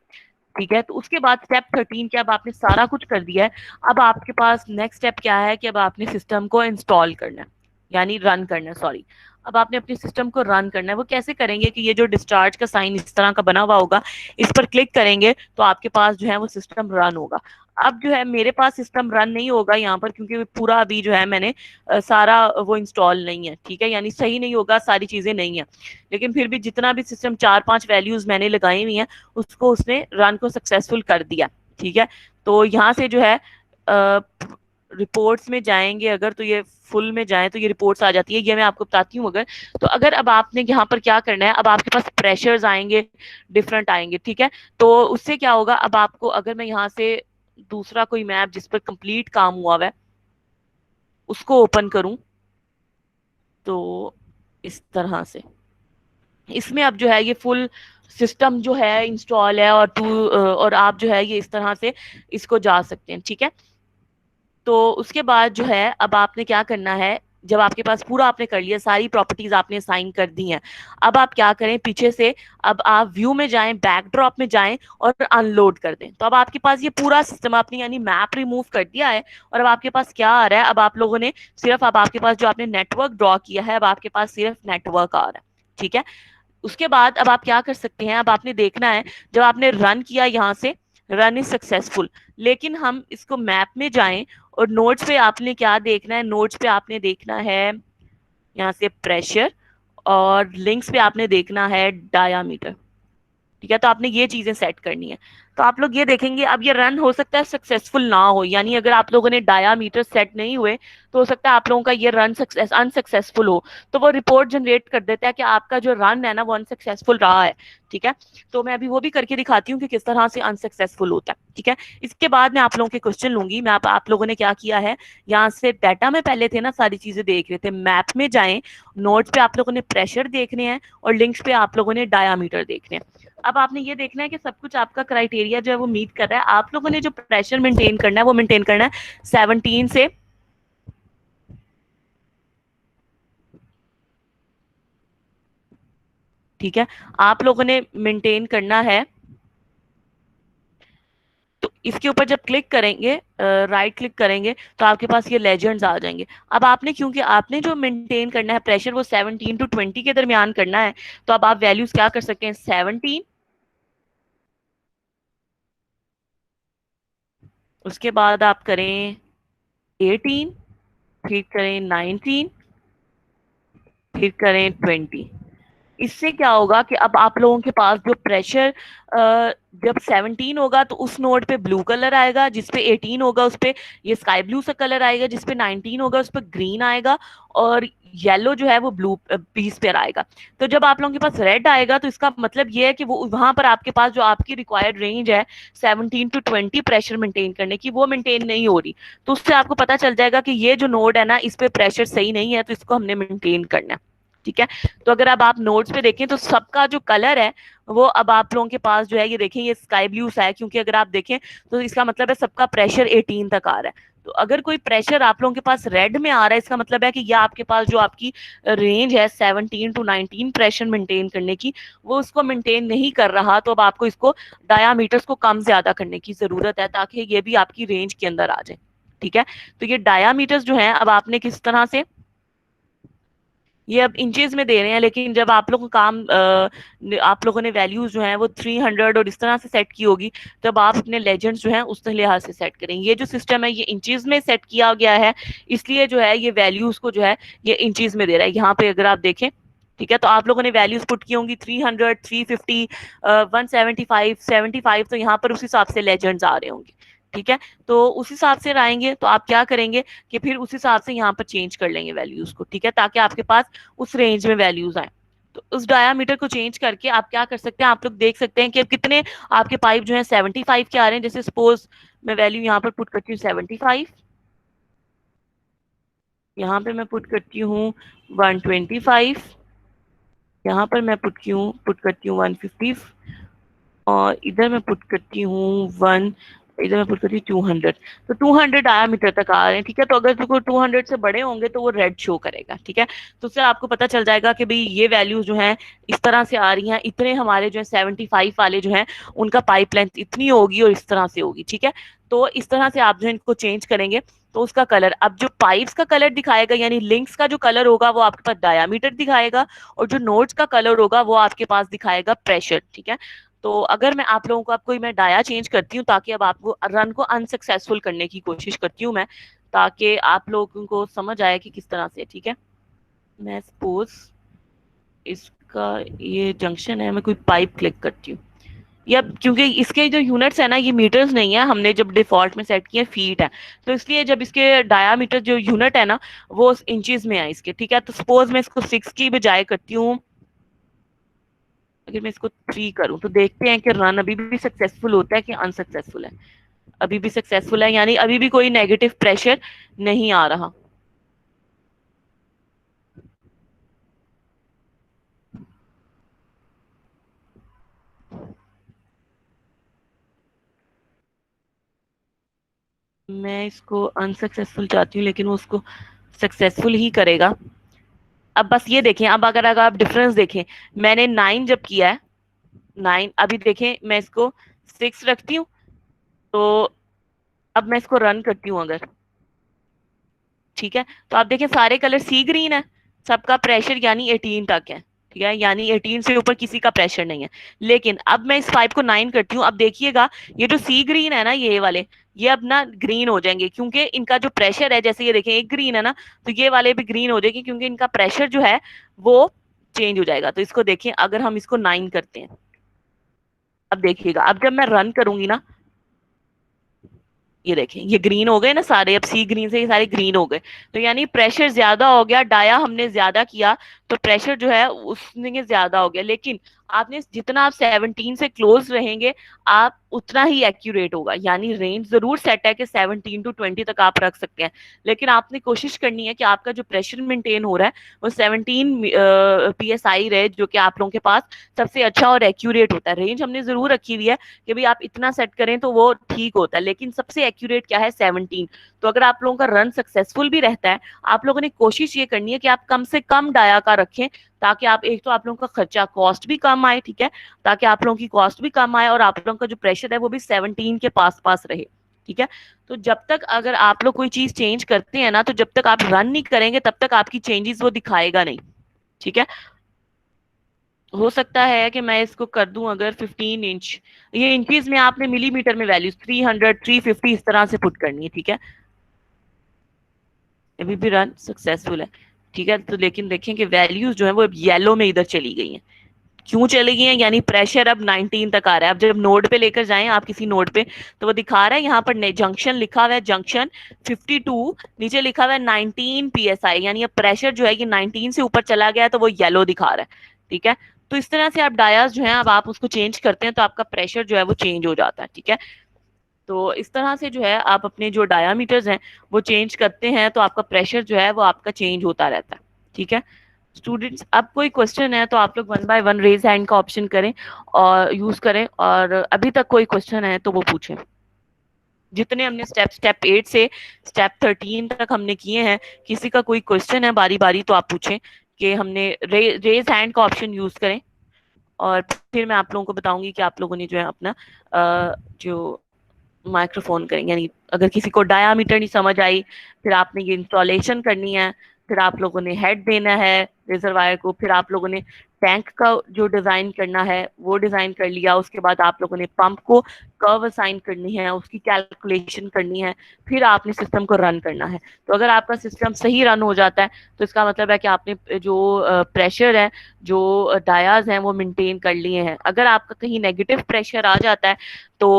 ठीक है। तो उसके बाद स्टेप 13 के अब आपने सारा कुछ कर दिया है। अब आपके पास नेक्स्ट स्टेप क्या है कि अब आपने सिस्टम को इंस्टॉल करना है, यानी रन करना है, सॉरी। अब आपने अपने सिस्टम को रन करना है। वो कैसे करेंगे कि ये जो डिस्चार्ज का साइन इस तरह का बना हुआ होगा, इस पर क्लिक करेंगे तो आपके पास जो है वो सिस्टम रन होगा। अब जो है मेरे पास सिस्टम रन नहीं होगा यहाँ पर, क्योंकि पूरा अभी जो है मैंने सारा वो इंस्टॉल नहीं है, ठीक है, यानी सही नहीं होगा, सारी चीजें नहीं है। लेकिन फिर भी जितना भी सिस्टम 4-5 वैल्यूज मैंने लगाई हुई हैं उसको उसने रन को सक्सेसफुल कर दिया, ठीक है। तो यहाँ से जो है रिपोर्ट्स में जाएंगे अगर, तो ये फुल में जाएं तो ये रिपोर्ट्स आ जाती है, ये मैं आपको बताती हूँ। अगर तो अगर अब आपने यहाँ पर क्या करना है, अब आपके पास प्रेशर्स आएंगे, डिफरेंट आएंगे, ठीक है। तो उससे क्या होगा, अब आपको अगर मैं यहाँ से दूसरा कोई मैप जिस पर कंप्लीट काम हुआ है उसको ओपन करूं, तो इस तरह से इसमें अब जो है ये फुल सिस्टम जो है इंस्टॉल है, और आप जो है ये इस तरह से इसको जा सकते हैं, ठीक है। तो उसके बाद जो है अब आपने क्या करना है, जब आपके पास पूरा आपने कर लिया, सारी प्रॉपर्टीज आपने साइन कर दी हैं, अब आप क्या करें, पीछे से अब आप व्यू में जाएं, बैकड्रॉप में जाएं और अनलोड कर दें। तो अब आपके पास ये पूरा सिस्टम आपने यानी मैप रिमूव कर दिया है, और अब आपके पास क्या आ रहा है, अब आप लोगों ने सिर्फ, अब आपके पास जो आपने नेटवर्क ड्रॉ किया है, अब आपके पास सिर्फ नेटवर्क आ रहा है, ठीक है। उसके बाद अब आप क्या कर सकते हैं, अब आपने देखना है, जब आपने रन किया यहाँ से रन इज सक्सेसफुल, लेकिन हम इसको मैप में जाएं और नोट्स पे आपने क्या देखना है, नोट्स पे आपने देखना है यहाँ से प्रेशर, और लिंक्स पे आपने देखना है डायामीटर, ठीक है। तो आपने ये चीजें सेट करनी है। तो आप लोग ये देखेंगे अब ये रन हो सकता है सक्सेसफुल ना हो, यानी अगर आप लोगों ने डायामीटर सेट नहीं हुए तो हो सकता है आप लोगों का ये रन अनसक्सेसफुल हो, तो वो रिपोर्ट जनरेट कर देता है कि आपका जो रन है ना वो अनसक्सेसफुल रहा है, ठीक है। तो मैं अभी वो भी करके दिखाती हूँ कि किस तरह से अनसक्सेसफुल होता है, ठीक है। इसके बाद मैं आप लोगों के क्वेश्चन लूंगी। मैं आप लोगों ने क्या किया है, यहाँ से डाटा में पहले थे ना सारी चीजें देख रहे थे, मैप में जाएं, नोट्स पे आप लोगों ने प्रेशर देखने हैं और लिंक्स पे आप लोगों ने डायामीटर देखने हैं। अब आपने ये देखना है कि सब कुछ आपका क्राइटेरिया जो है वो मीट कर रहा है। आप लोगों ने जो प्रेशर मेंटेन करना है वो मेंटेन करना है 17 से, ठीक है। आप लोगों ने मेंटेन करना है, तो इसके ऊपर जब क्लिक करेंगे, राइट क्लिक करेंगे तो आपके पास ये लेजेंड्स आ जाएंगे। अब आपने, क्योंकि आपने जो मेंटेन करना है प्रेशर वो 17 to 20 के दरमियान करना है, तो अब आप वैल्यूज क्या कर सकते हैं, 17, उसके बाद आप करें 18, फिर करें 19, फिर करें 20। इससे क्या होगा कि अब आप लोगों के पास जो प्रेशर जब 17 होगा तो उस नोड पे ब्लू कलर आएगा, जिस पे 18 होगा उस पे ये स्काई ब्लू सा कलर आएगा, जिस पे 19 होगा उस पे ग्रीन आएगा, और येलो जो है वो ब्लू पीस पे आएगा। तो जब आप लोगों के पास रेड आएगा तो इसका मतलब ये है कि वो वहां पर आपके पास जो आपकी रिक्वायर्ड रेंज है 17 to 20 प्रेशर मेंटेन करने की, वो मेंटेन नहीं हो रही। तो उससे आपको पता चल जाएगा कि ये जो नोड है ना इस पे प्रेशर सही नहीं है, तो इसको हमने मेंटेन करना है, ठीक है। तो अगर अब आप नोट्स पे देखें तो सबका जो कलर है वो अब आप लोगों के पास जो है ये देखें ये स्काई ब्लू सा है, क्योंकि अगर आप देखें तो इसका मतलब है सबका प्रेशर 18 तक आ रहा है। तो अगर कोई प्रेशर आप लोगों के पास रेड में आ रहा है, इसका मतलब है कि ये आपके पास जो आपकी रेंज है 17 to 19 प्रेशर मेंटेन करने की, वो उसको मेंटेन नहीं कर रहा। तो अब आपको इसको डायामीटर्स को कम ज्यादा करने की जरूरत है ताकि ये भी आपकी रेंज के अंदर आ जाए, ठीक है। तो ये डायामीटर्स जो है अब आपने किस तरह से, ये अब इंचेस में दे रहे हैं, लेकिन जब आप लोगों का काम आप लोगों ने वैल्यूज जो है वो 300 और इस तरह से सेट की होगी, तब आप अपने लेजेंड्स जो है उस लिहाज से सेट करेंगे। ये जो सिस्टम है ये इंचेस में सेट किया गया है, इसलिए जो है ये वैल्यूज को जो है ये इंचेस में दे रहा है। यहाँ पे अगर आप देखें, ठीक है, तो आप लोगों ने वैल्यूज पुट की होंगी 300, 350, 175, 75, तो यहाँ पर उस हिसाब से लेजेंड्स आ रहे होंगे, ठीक है। तो उस हिसाब से आएंगे तो आप क्या करेंगे कि फिर उस हिसाब से यहाँ पर चेंज कर लेंगे वैल्यूज को, ठीक है, ताकि आपके पास उस रेंज में वैल्यूज आए। तो उस डायामीटर को चेंज करके आप क्या कर सकते हैं, आप लोग देख सकते हैं कि कितने आपके पाइप जो है 75 के आ रहे हैं। जैसे सपोज मैं वैल्यू यहाँ पर पुट करती हूँ 75, यहाँ पे मैं पुट करती हूँ 125, यहाँ पर मैं पुट करती हूँ 150, और इधर मैं पुट करती हूँ इधर मैं पुट करती हूँ 200। तो 200 डायामीटर तक आ रहे हैं, ठीक है। तो अगर तो 200 से बड़े होंगे तो वो रेड शो करेगा, ठीक है। तो उससे आपको पता चल जाएगा कि भाई ये वैल्यूज जो है इस तरह से आ रही हैं, इतने हमारे जो है 75 वाले जो है उनका पाइप लेंथ इतनी होगी और इस तरह से होगी, ठीक है। तो इस तरह से आप जो है इनको चेंज करेंगे। तो उसका कलर, अब जो पाइप्स का कलर दिखाएगा यानी लिंक्स का जो कलर होगा वो आपके पास डायामीटर दिखाएगा, और जो नोड्स का कलर होगा वो आपके पास दिखाएगा प्रेशर, ठीक है। तो अगर मैं आप लोगों को आपको मैं डाया चेंज करती हूँ ताकि अब आपको रन को अनसक्सेसफुल करने की कोशिश करती हूँ मैं, ताकि आप लोगों को समझ आए कि किस तरह से, ठीक है। मैं सपोज इसका ये जंक्शन है, मैं कोई पाइप क्लिक करती हूँ, या क्योंकि इसके जो यूनिट्स है ना ये मीटर्स नहीं है, हमने जब डिफॉल्ट में सेट किया फीट है, तो इसलिए जब इसके डायामीटर जो यूनिट है ना वो इंचेस में है इसके, ठीक है। तो सपोज मैं इसको 6 की बजाय करती हूँ, अगर मैं इसको 3 करूं तो देखते हैं कि रन अभी भी सक्सेसफुल होता है कि अनसक्सेसफुल है। अभी भी सक्सेसफुल है, यानी अभी भी कोई नेगेटिव प्रेशर नहीं आ रहा। मैं इसको अनसक्सेसफुल चाहती हूँ लेकिन वो उसको सक्सेसफुल ही करेगा। अब बस ये देखें, अब अगर आप डिफरेंस देखें, मैंने 9 जब किया है 9, अभी देखें मैं इसको 6 रखती हूँ, तो अब मैं इसको रन करती हूँ अगर, ठीक है। तो आप देखें सारे कलर सी ग्रीन है, सबका प्रेशर यानी 18 तक है, ठीक है, यानी 18 से ऊपर किसी का प्रेशर नहीं है। लेकिन अब मैं इस पाइप को 9 करती हूँ, अब देखिएगा ये जो सी ग्रीन है ना ये वाले, ये अब ना ग्रीन हो जाएंगे क्योंकि इनका जो प्रेशर है, जैसे ये देखें एक ग्रीन है ना, तो ये वाले भी ग्रीन हो जाएंगे क्योंकि इनका प्रेशर जो है वो चेंज हो जाएगा। तो इसको देखें, अगर हम इसको 9 करते हैं, अब देखिएगा अब जब मैं रन करूंगी ना, ये देखें ये ग्रीन हो गए ना सारे, अब सी ग्रीन से ये सारे ग्रीन हो गए, तो यानी प्रेशर ज्यादा हो गया, डाया हमने ज्यादा किया तो प्रेशर जो है उसने ज्यादा हो गया। लेकिन आपने जितना आप 17 से क्लोज रहेंगे आप उतना ही एक्यूरेट होगा, यानी रेंज जरूर सेट है कि 17 टू 20 तक आप रख सकते हैं, लेकिन आपने कोशिश करनी है कि आपका जो प्रेशर मेंटेन हो रहा है वो 17 PSI रहे, जो कि आप लोगों के पास सबसे अच्छा और एक्यूरेट होता है। रेंज हमने जरूर रखी हुई है कि भाई आप इतना सेट करें तो वो ठीक होता है, लेकिन सबसे एक्यूरेट क्या है 17। तो अगर आप लोगों का रन सक्सेसफुल भी रहता है, आप लोगों ने कोशिश ये करनी है कि आप कम से कम डाया का रखें, ताकि आप एक तो आप लोगों का खर्चा कॉस्ट भी कम आए, ठीक है, ताकि आप लोगों की कॉस्ट भी कम आए और आप लोगों का जो प्रेशर है वो भी 17 के पास पास रहे, ठीक है। तो जब तक अगर आप लोग कोई चीज चेंज करते हैं ना, तो जब तक आप रन नहीं करेंगे तब तक आपकी चेंजेस वो दिखाएगा नहीं, ठीक है। हो सकता है कि मैं इसको कर दूं अगर 15 इंच, ये इंचेस में आपने मिलीमीटर में वैल्यूज 300 350 इस तरह से पुट करनी है, ठीक है। अभी भी रन सक्सेसफुल है, ठीक है। तो लेकिन देखें कि वैल्यूज जो है वो अब येलो में इधर चली गई हैं। क्यों चली गई हैं? यानी प्रेशर अब 19 तक आ रहा है। अब जब नोड पे लेकर जाएं आप किसी नोड पे, तो वो दिखा रहा है यहाँ पर जंक्शन लिखा हुआ है, जंक्शन 52, नीचे लिखा हुआ है 19 PSI, यानी अब प्रेशर जो है ये 19 से ऊपर चला गया तो वो येलो दिखा रहा है, ठीक है। तो इस तरह से आप डायास जो है अब आप उसको चेंज करते हैं तो आपका प्रेशर जो है वो चेंज हो जाता है, ठीक है। तो इस तरह से जो है आप अपने जो डायामीटर्स हैं वो चेंज करते हैं तो आपका प्रेशर जो है वो आपका चेंज होता रहता है, ठीक है। स्टूडेंट्स, अब कोई क्वेश्चन है तो आप लोग 1 बाय 1 रेज हैंड का ऑप्शन करें और यूज करें, और अभी तक कोई क्वेश्चन है तो वो पूछें। जितने हमने स्टेप 8 से स्टेप 13 तक हमने किए हैं, किसी का कोई क्वेश्चन है बारी बारी तो आप पूछें, कि हमने रेज हैंड का ऑप्शन यूज करें, और फिर मैं आप लोगों को बताऊंगी कि आप लोगों ने जो है अपना जो माइक्रोफोन करेंगे, यानी अगर किसी को डायामीटर नहीं समझ आई, फिर आपने ये इंस्टॉलेशन करनी है, फिर आप लोगों ने हेड देना है रिजर्वायर को, फिर आप लोगों ने टैंक का जो डिजाइन करना है वो डिजाइन कर लिया, उसके बाद आप लोगों ने पंप को कर्व असाइन करनी है, उसकी कैलकुलेशन करनी है, फिर आपने सिस्टम को रन करना है। तो अगर आपका सिस्टम सही रन हो जाता है तो इसका मतलब है कि आपने जो प्रेशर है, जो डायाज हैं वो मेंटेन कर लिए हैं। अगर आपका कहीं नेगेटिव प्रेशर आ जाता है तो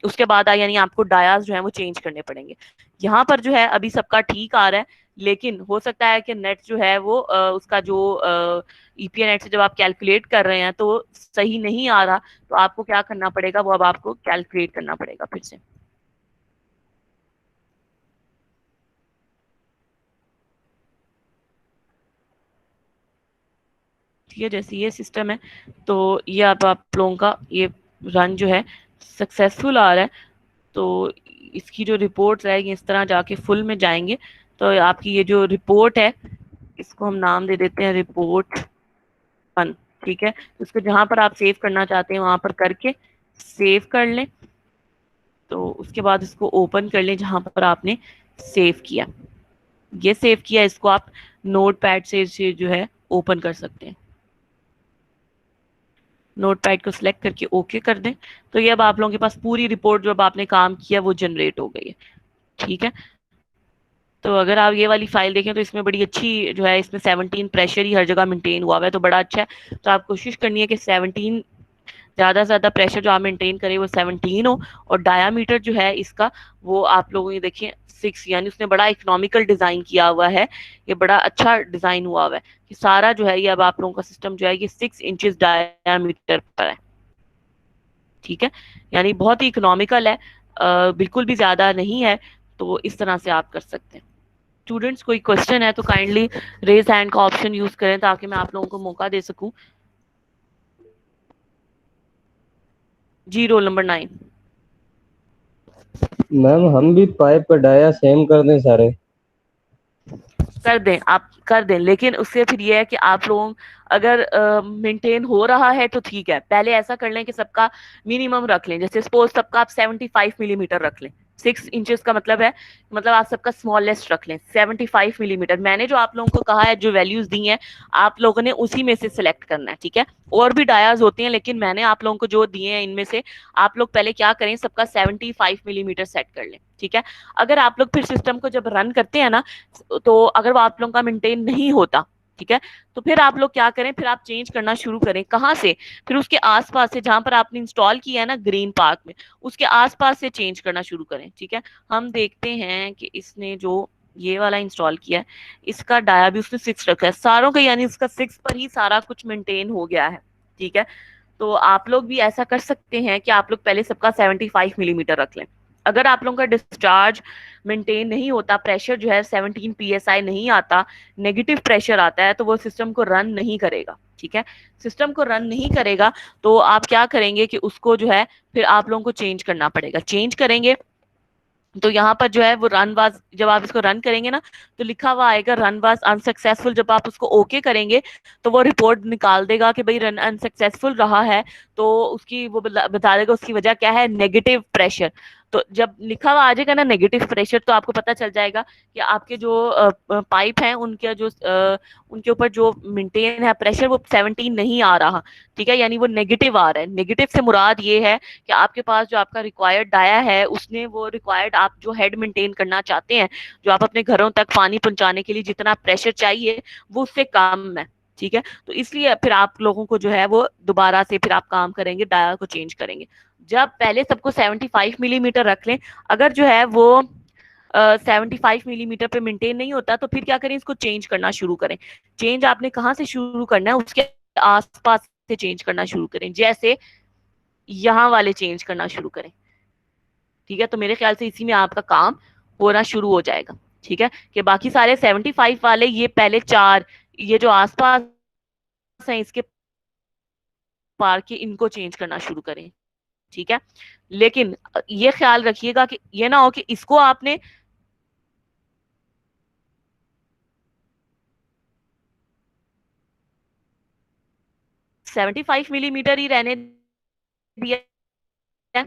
उसके बाद यानी आपको डायाज जो है वो चेंज करने पड़ेंगे। यहाँ पर जो है अभी सबका ठीक आ रहा है, लेकिन हो सकता है कि नेट जो है वो उसका जो ईपीए नेट से जब आप कैलकुलेट कर रहे हैं तो सही नहीं आ रहा, तो आपको क्या करना पड़ेगा, वो अब आपको कैलकुलेट करना पड़ेगा फिर से। होती है, जैसे ये सिस्टम है, तो ये आप लोगों का ये रन जो है सक्सेसफुल आ रहा है, तो इसकी जो रिपोर्ट रहेगी इस तरह जाके फुल में जाएंगे, तो आपकी ये जो रिपोर्ट है इसको हम नाम दे देते हैं रिपोर्ट 1, ठीक है। इसको जहां पर आप सेव करना चाहते हैं वहां पर करके सेव कर लें, तो उसके बाद इसको ओपन कर लें जहां पर आपने सेव किया। ये सेव किया, इसको आप नोटपैड से जो है ओपन कर सकते हैं। नोटपैड को सिलेक्ट करके ओके कर दें, तो ये अब आप लोगों के पास पूरी रिपोर्ट जो अब आपने काम किया वो जनरेट हो गई है, ठीक है। तो अगर आप ये वाली फाइल देखें तो इसमें बड़ी अच्छी जो है, इसमें 17 प्रेशर ही हर जगह मेंटेन हुआ है, तो बड़ा अच्छा है। तो आप कोशिश करनी है कि 17 ज़्यादा से ज़्यादा प्रेशर जो आप मेंटेन करें वो 17 हो, और डायामीटर जो है इसका वो आप लोगों ये देखिए 6, यानी उसने बड़ा इकोनॉमिकल डिज़ाइन किया हुआ है, ये बड़ा अच्छा डिज़ाइन हुआ हुआ है कि सारा जो है ये अब आप लोगों का सिस्टम जो है ये 6 इंचेस डायामीटर पर है, ठीक है। यानी बहुत ही इकोनॉमिकल है, बिल्कुल भी ज़्यादा नहीं है, तो इस तरह से आप कर सकते हैं। स्टूडेंट्स कोई क्वेश्चन है तो काइंडली रेज हैंड का ऑप्शन यूज करें ताकि मैं आप लोगों को मौका दे सकूं। जी रोल नंबर 9। मैम हम भी पाइप का डाया सेम कर दें सारे? कर दें, आप कर दें, लेकिन उससे फिर ये है कि आप लोग अगर मेंटेन हो रहा है तो ठीक है, पहले ऐसा कर लें कि सबका मिनिमम रख लें, जैसे सपोज सबका आप 75 मिलीमीटर रख लें, 6 इंचेस का मतलब है, मतलब आप सबका स्मॉलेस्ट रख लें 75 मिलीमीटर। मैंने जो आप लोगों को कहा है, जो वैल्यूज दी हैं, आप लोगों ने उसी में से सिलेक्ट करना है, ठीक है। और भी डायाज होते हैं, लेकिन मैंने आप लोगों को जो दिए हैं इनमें से आप लोग पहले क्या करें, सबका 75 मिलीमीटर सेट कर लें, ठीक है। अगर आप लोग फिर सिस्टम को जब रन करते हैं ना, तो अगर वो आप लोगों का मेंटेन नहीं होता, ठीक है, तो फिर आप लोग क्या करें, फिर आप चेंज करना शुरू करें। कहाँ से? फिर उसके आसपास से, जहां पर आपने इंस्टॉल किया है ना ग्रीन पार्क में, उसके आसपास से चेंज करना शुरू करें, ठीक है। हम देखते हैं कि इसने जो ये वाला इंस्टॉल किया है, इसका डाया भी उसने 6 रखा है सारों का, यानी इसका 6 पर ही सारा कुछ मेंटेन हो गया है, ठीक है। तो आप लोग भी ऐसा कर सकते हैं कि आप लोग पहले सबका 75 मिलीमीटर रख लें। अगर आप लोगों का डिस्चार्ज मेंटेन नहीं होता, प्रेशर जो है 17 psi नहीं आता, नेगेटिव प्रेशर आता है, तो वो सिस्टम को रन नहीं करेगा, ठीक है। सिस्टम को रन नहीं करेगा तो आप क्या करेंगे कि उसको जो है फिर आप लोगों को चेंज करना पड़ेगा। चेंज करेंगे तो यहाँ पर जो है वो रन वाज, जब आप इसको रन करेंगे ना तो लिखा हुआ आएगा रन वाज अनसक्सेसफुल। जब आप उसको ओके करेंगे तो वो रिपोर्ट निकाल देगा कि भाई रन अनसक्सेसफुल रहा है, तो उसकी वो बता देगा उसकी वजह क्या है, नेगेटिव प्रेशर। तो जब लिखा हुआ आ जाएगा ना नेगेटिव प्रेशर, तो आपको पता चल जाएगा कि आपके जो पाइप हैं उनके जो उनके ऊपर जो मेंटेन है प्रेशर वो 17 नहीं आ रहा, ठीक है, यानी वो नेगेटिव आ रहा है। नेगेटिव से मुराद ये है कि आपके पास जो आपका रिक्वायर्ड डाया है उसने वो रिक्वायर्ड आप जो हेड मेंटेन करना चाहते हैं, जो आप अपने घरों तक पानी पहुंचाने के लिए जितना प्रेशर चाहिए वो उससे कम है, ठीक है। तो इसलिए फिर आप लोगों को जो है वो दोबारा से फिर आप काम करेंगे, डाया को चेंज करेंगे। जब पहले सबको 75 मिलीमीटर रख लें, अगर जो है वो 75 मिलीमीटर पे मेंटेन नहीं होता तो फिर क्या करें, इसको चेंज करना शुरू करें। चेंज आपने कहाँ से शुरू करना है, उसके आसपास से चेंज करना शुरू करें, जैसे यहाँ वाले चेंज करना शुरू करें, ठीक है। तो मेरे ख्याल से इसी में आपका काम होना शुरू हो जाएगा, ठीक है। कि बाकी सारे 75 वाले ये पहले 4 ये जो आसपास हैं इसके पार के इनको चेंज करना शुरू करें, ठीक है। लेकिन ये ख्याल रखिएगा कि ये ना हो कि इसको आपने सेवेंटी 75 मिलीमीटर ही रहने दिया है,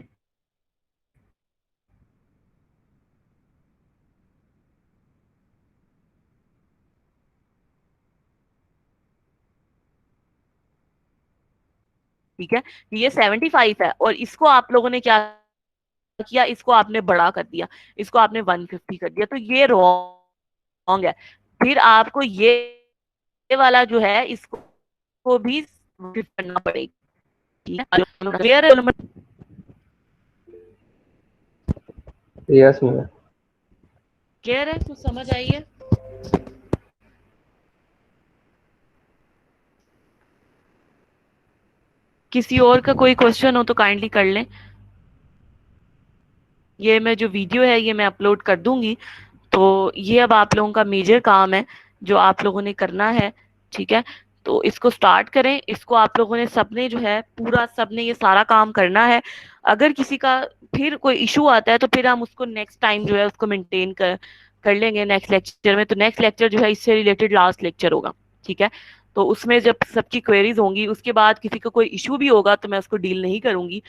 ठीक है। ये 75 है और इसको आप लोगों ने क्या किया, इसको आपने बड़ा कर दिया, इसको आपने 150 कर दिया, तो ये रॉन्ग है। फिर आपको ये वाला जो है इसको भी करना पड़ेगा, ठीक है। क्लियर है? Yes ma'am. क्लियर है? कुछ समझ आई है? किसी और का कोई क्वेश्चन हो तो काइंडली कर लें। ये मैं जो वीडियो है ये मैं अपलोड कर दूंगी, तो ये अब आप लोगों का मेजर काम है जो आप लोगों ने करना है, ठीक है। तो इसको स्टार्ट करें। इसको आप लोगों ने सबने जो है पूरा सबने ये सारा काम करना है। अगर किसी का फिर कोई इशू आता है तो फिर हम उसको नेक्स्ट टाइम जो है उसको मेंटेन कर लेंगे नेक्स्ट लेक्चर में। तो नेक्स्ट लेक्चर जो है इससे रिलेटेड लास्ट लेक्चर होगा, ठीक है। तो उसमें जब सबकी क्वेरीज होंगी उसके बाद किसी का कोई इशू भी होगा तो मैं उसको डील नहीं करूंगी।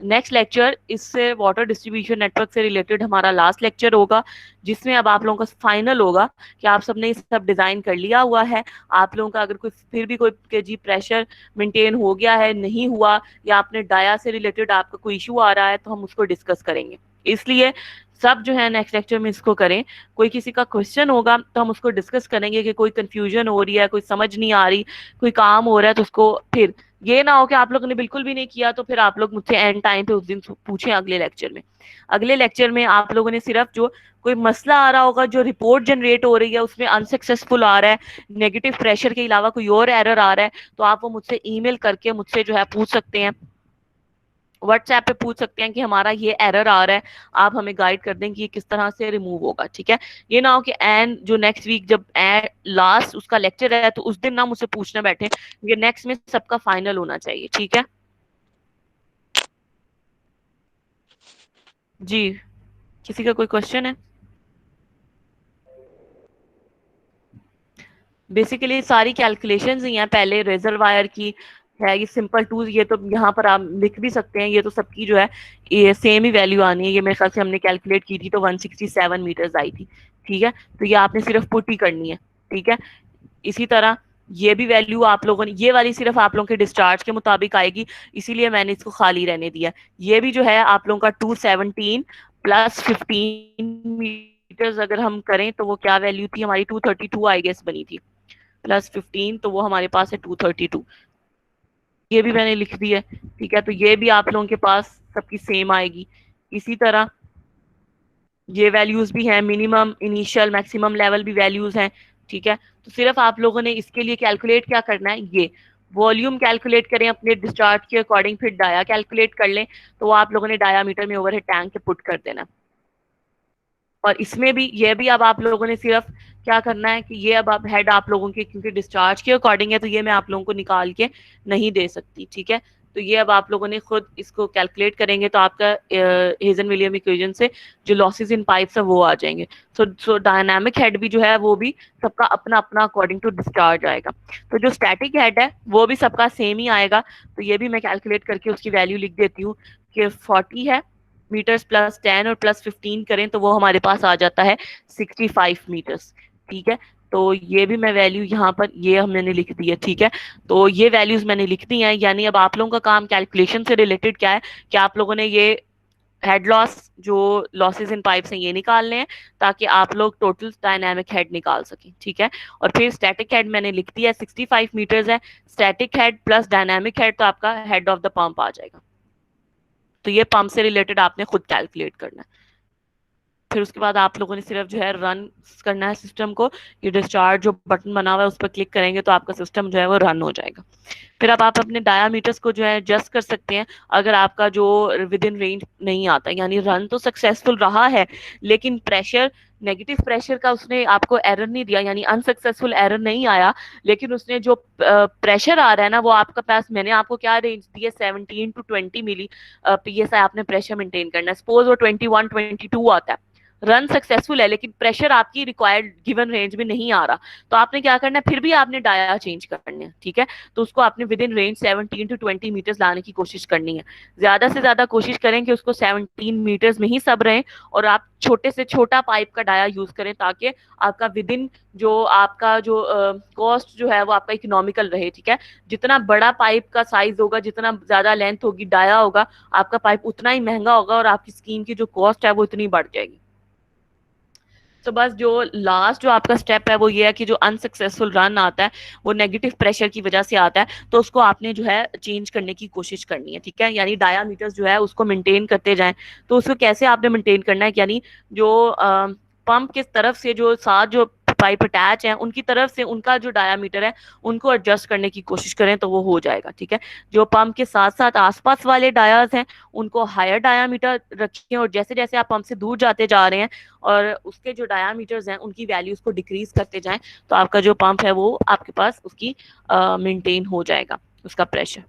नेक्स्ट लेक्चर इससे वाटर डिस्ट्रीब्यूशन नेटवर्क से रिलेटेड हमारा लास्ट लेक्चर होगा, जिसमें अब आप लोगों का फाइनल होगा कि आप सबने ये सब डिजाइन कर लिया हुआ है। आप लोगों का अगर कोई फिर भी कोई केजी प्रेशर मेंटेन हो गया है, नहीं हुआ, या आपने डाया से रिलेटेड आपका कोई इशू आ रहा है तो हम उसको डिस्कस करेंगे। इसलिए सब जो है नेक्स्ट लेक्चर में इसको करें। कोई किसी का क्वेश्चन होगा तो हम उसको डिस्कस करेंगे कि कोई कंफ्यूजन हो रही है, कोई समझ नहीं आ रही, कोई काम हो रहा है, तो उसको फिर ये ना हो कि आप लोगों ने बिल्कुल भी नहीं किया तो फिर आप लोग मुझसे एंड टाइम पे उस दिन पूछें अगले लेक्चर में। अगले लेक्चर में आप लोगों ने सिर्फ जो कोई मसला आ रहा होगा, जो रिपोर्ट जनरेट हो रही है उसमें अनसक्सेसफुल आ रहा है, नेगेटिव प्रेशर के अलावा कोई और एरर आ रहा है, तो आप वो मुझसे ईमेल करके मुझसे जो है पूछ सकते हैं, व्हाट्सएप पे पूछ सकते हैं कि हमारा ये एरर आ रहा है, आप हमें गाइड कर दें कि ये किस तरह से रिमूव होगा, ठीक है। ये ना हो कि एंड जो नेक्स्ट वीक जब लास्ट उसका लेक्चर है तो उस दिन ना मुझसे पूछने बैठे, ये नेक्स्ट में सबका फाइनल होना चाहिए, ठीक है जी। किसी का कोई क्वेश्चन है? बेसिकली सारी कैलकुलेशंस ही हैं, पहले रेजरवायर की है, ये सिंपल टूज, ये तो यहाँ पर आप लिख भी सकते हैं, ये तो सबकी जो है ये सेम ही वैल्यू आनी है। ये मेरे ख्याल से हमने कैलकुलेट की थी तो 167 मीटर्स आई थी, ठीक है। तो ये आपने सिर्फ पुट ही करनी है, ठीक है। इसी तरह ये भी वैल्यू आप लोगों ने, ये वाली सिर्फ आप लोगों के डिस्चार्ज के मुताबिक आएगी, इसीलिए मैंने इसको खाली रहने दिया। ये भी जो है आप लोगों का 217 प्लस 15 मीटर्स अगर हम करें तो वो क्या वैल्यू थी हमारी, 232 आई गेस बनी थी, प्लस 15 तो वो हमारे पास है 232। ये भी मैंने लिख दी है, ठीक है। तो ये भी आप लोगों के पास सबकी सेम आएगी। इसी तरह ये वैल्यूज भी हैं, मिनिमम इनिशियल मैक्सिमम लेवल भी वैल्यूज हैं, ठीक है। तो सिर्फ आप लोगों ने इसके लिए कैलकुलेट क्या करना है, ये वॉल्यूम कैलकुलेट करें अपने डिस्चार्ज के अकॉर्डिंग, फिर डाया कैलकुलेट कर लें, तो वो आप लोगों ने डायामीटर में ओवरहेड टैंक के पुट कर देना। और इसमें भी ये भी अब आप लोगों ने सिर्फ क्या करना है कि ये अब आप हेड आप लोगों के, क्योंकि डिस्चार्ज के अकॉर्डिंग है तो ये मैं आप लोगों को निकाल के नहीं दे सकती, ठीक है। तो ये अब आप लोगों ने खुद इसको कैलकुलेट करेंगे तो आपका हेजन विलियम इक्वेशन से जो लॉसेस इन पाइप्स है वो आ जाएंगे। सो डायनामिक हेड भी जो है वो भी सबका अपना अपना अकॉर्डिंग टू डिस्चार्ज आएगा। तो जो स्टैटिक हेड है वो भी सबका सेम ही आएगा। तो ये भी मैं कैलकुलेट करके उसकी वैल्यू लिख देती हूँ कि 40 है मीटर्स, प्लस 10 और प्लस 15 करें तो वो हमारे पास आ जाता है 65 मीटर्स, ठीक है। तो ये भी मैं वैल्यू यहाँ पर ये हमने लिख दी है, ठीक है। तो ये वैल्यूज मैंने लिख दी हैं। यानी अब आप लोगों का काम कैलकुलेशन से रिलेटेड क्या है कि आप लोगों ने ये हेड लॉस, जो लॉसेस इन पाइप्स हैं, ये निकालने हैं ताकि आप लोग टोटल डायनामिक हेड निकाल सकें, ठीक है। और फिर स्टैटिक हेड मैंने लिख दिया है 65 मीटर्स है, static head plus dynamic head तो आपका हेड ऑफ द पंप आ जाएगा। तो ये पंप से रिलेटेड आपने खुद कैलकुलेट करना है। फिर उसके बाद आप लोगों ने सिर्फ जो है रन करना है सिस्टम को। ये डिस्चार्ज जो बटन बना हुआ है उस पर क्लिक करेंगे तो आपका सिस्टम जो है वो रन हो जाएगा। फिर अब आप अपने डायामीटर्स को जो है एडजस्ट कर सकते हैं अगर आपका जो विद इन रेंज नहीं आता, यानी रन तो सक्सेसफुल रहा है लेकिन प्रेशर, नेगेटिव प्रेशर का उसने आपको एरर नहीं दिया, यानी अनसक्सेसफुल एरर नहीं आया, लेकिन उसने जो प्रेशर आ रहा है ना वो आपका पास, मैंने आपको क्या रेंज दी है 17 to 20 मिली PSI आपने प्रेशर मेंटेन करना है। सपोज वो 21 22 आता है, रन सक्सेसफुल है लेकिन प्रेशर आपकी रिक्वायर्ड गिवन रेंज में नहीं आ रहा, तो आपने क्या करना है, फिर भी आपने डाया चेंज करने हैं, ठीक है। तो उसको आपने within range 17 to 20 metres लाने की कोशिश करनी है। ज्यादा से ज्यादा कोशिश करें कि उसको 17 मीटर्स में ही सब रहें और आप छोटे से छोटा पाइप का डाया यूज करें ताकि आपका विद इन जो आपका जो कॉस्ट जो है वो आपका इकोनॉमिकल रहे, ठीक है। जितना बड़ा पाइप का साइज होगा, जितना ज्यादा लेंथ होगी, डाया होगा, आपका पाइप उतना ही महंगा होगा और आपकी स्कीम की जो कॉस्ट है वो इतनी बढ़ जाएगी। तो बस जो लास्ट जो आपका स्टेप है वो ये है कि जो अनसक्सेसफुल रन आता है वो नेगेटिव प्रेशर की वजह से आता है, तो उसको आपने जो है चेंज करने की कोशिश करनी है, ठीक है। यानी डायामीटर्स जो है उसको मेंटेन करते जाएं। तो उसको कैसे आपने मेंटेन करना है, यानी जो पंप की तरफ से जो साथ जो पाइप अटैच है उनकी तरफ से उनका जो डायामीटर है उनको एडजस्ट करने की कोशिश करें तो वो हो जाएगा, ठीक है। जो पंप के साथ साथ आसपास वाले डायाज हैं उनको हायर डायामीटर रखें, और जैसे जैसे आप पंप से दूर जाते जा रहे हैं और उसके जो डायामीटर्स हैं उनकी वैल्यूज को डिक्रीज करते जाएं तो आपका जो पंप है वो आपके पास उसकी मेंटेन हो जाएगा उसका प्रेशर।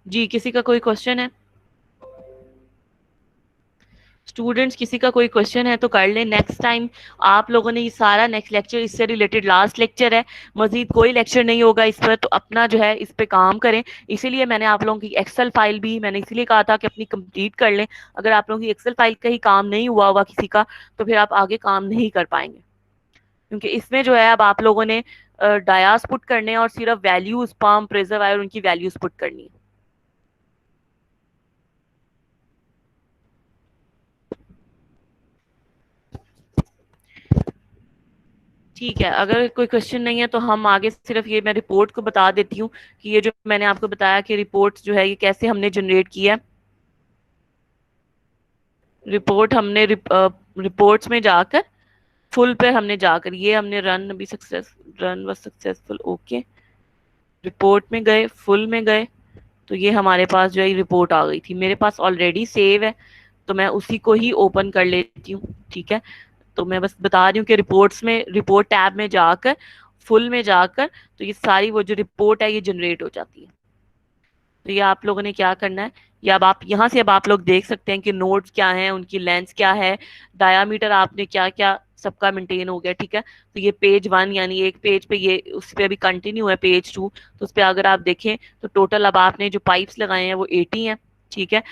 जी, किसी का कोई क्वेश्चन है? स्टूडेंट्स किसी का कोई क्वेश्चन है तो कर लें। नेक्स्ट टाइम आप लोगों ने ये सारा नेक्स्ट लेक्चर इससे रिलेटेड लास्ट लेक्चर है, मजीद कोई लेक्चर नहीं होगा इस पर, तो अपना जो है इस पे काम करें। इसीलिए मैंने आप लोगों की एक्सेल फाइल भी मैंने इसीलिए कहा था कि अपनी कंप्लीट कर लें। अगर आप लोगों की एक्सेल फाइल का ही काम नहीं हुआ होगा किसी का तो फिर आप आगे काम नहीं कर पाएंगे, क्योंकि इसमें जो है अब आप लोगों ने डायास पुट करने और सिर्फ वैल्यूज पंप रिजर्वायर उनकी वैल्यूज पुट करनी है। ठीक है, अगर कोई क्वेश्चन नहीं है तो हम आगे सिर्फ ये मैं रिपोर्ट को बता देती हूँ कि ये जो मैंने आपको बताया कि रिपोर्ट जो है ये कैसे हमने जनरेट किया। रिपोर्ट हमने रिपोर्ट्स में जाकर फुल पे हमने जाकर ये हमने run was successful, okay. Report में गए, फुल में गए, तो ये हमारे पास जो है रिपोर्ट आ गई थी। मेरे पास ऑलरेडी सेव है तो मैं उसी को ही ओपन कर लेती हूँ, ठीक है। तो मैं बस बता रही हूँ कि रिपोर्ट्स में रिपोर्ट टैब में जाकर फुल में जाकर तो ये सारी वो जो रिपोर्ट है ये जनरेट हो जाती है। तो ये आप लोगों ने क्या करना है, या अब आप यहाँ से अब आप लोग देख सकते हैं कि नोड्स क्या हैं, उनकी लेंथ क्या है, डायामीटर आपने क्या क्या सबका मेंटेन हो गया, ठीक है। तो ये पेज 1 यानी एक पेज पे ये उस पर अभी कंटिन्यू है पेज 2, तो उस पर अगर आप देखें तो टोटल अब आपने जो पाइप्स लगाए हैं वो 80 हैं, ठीक है।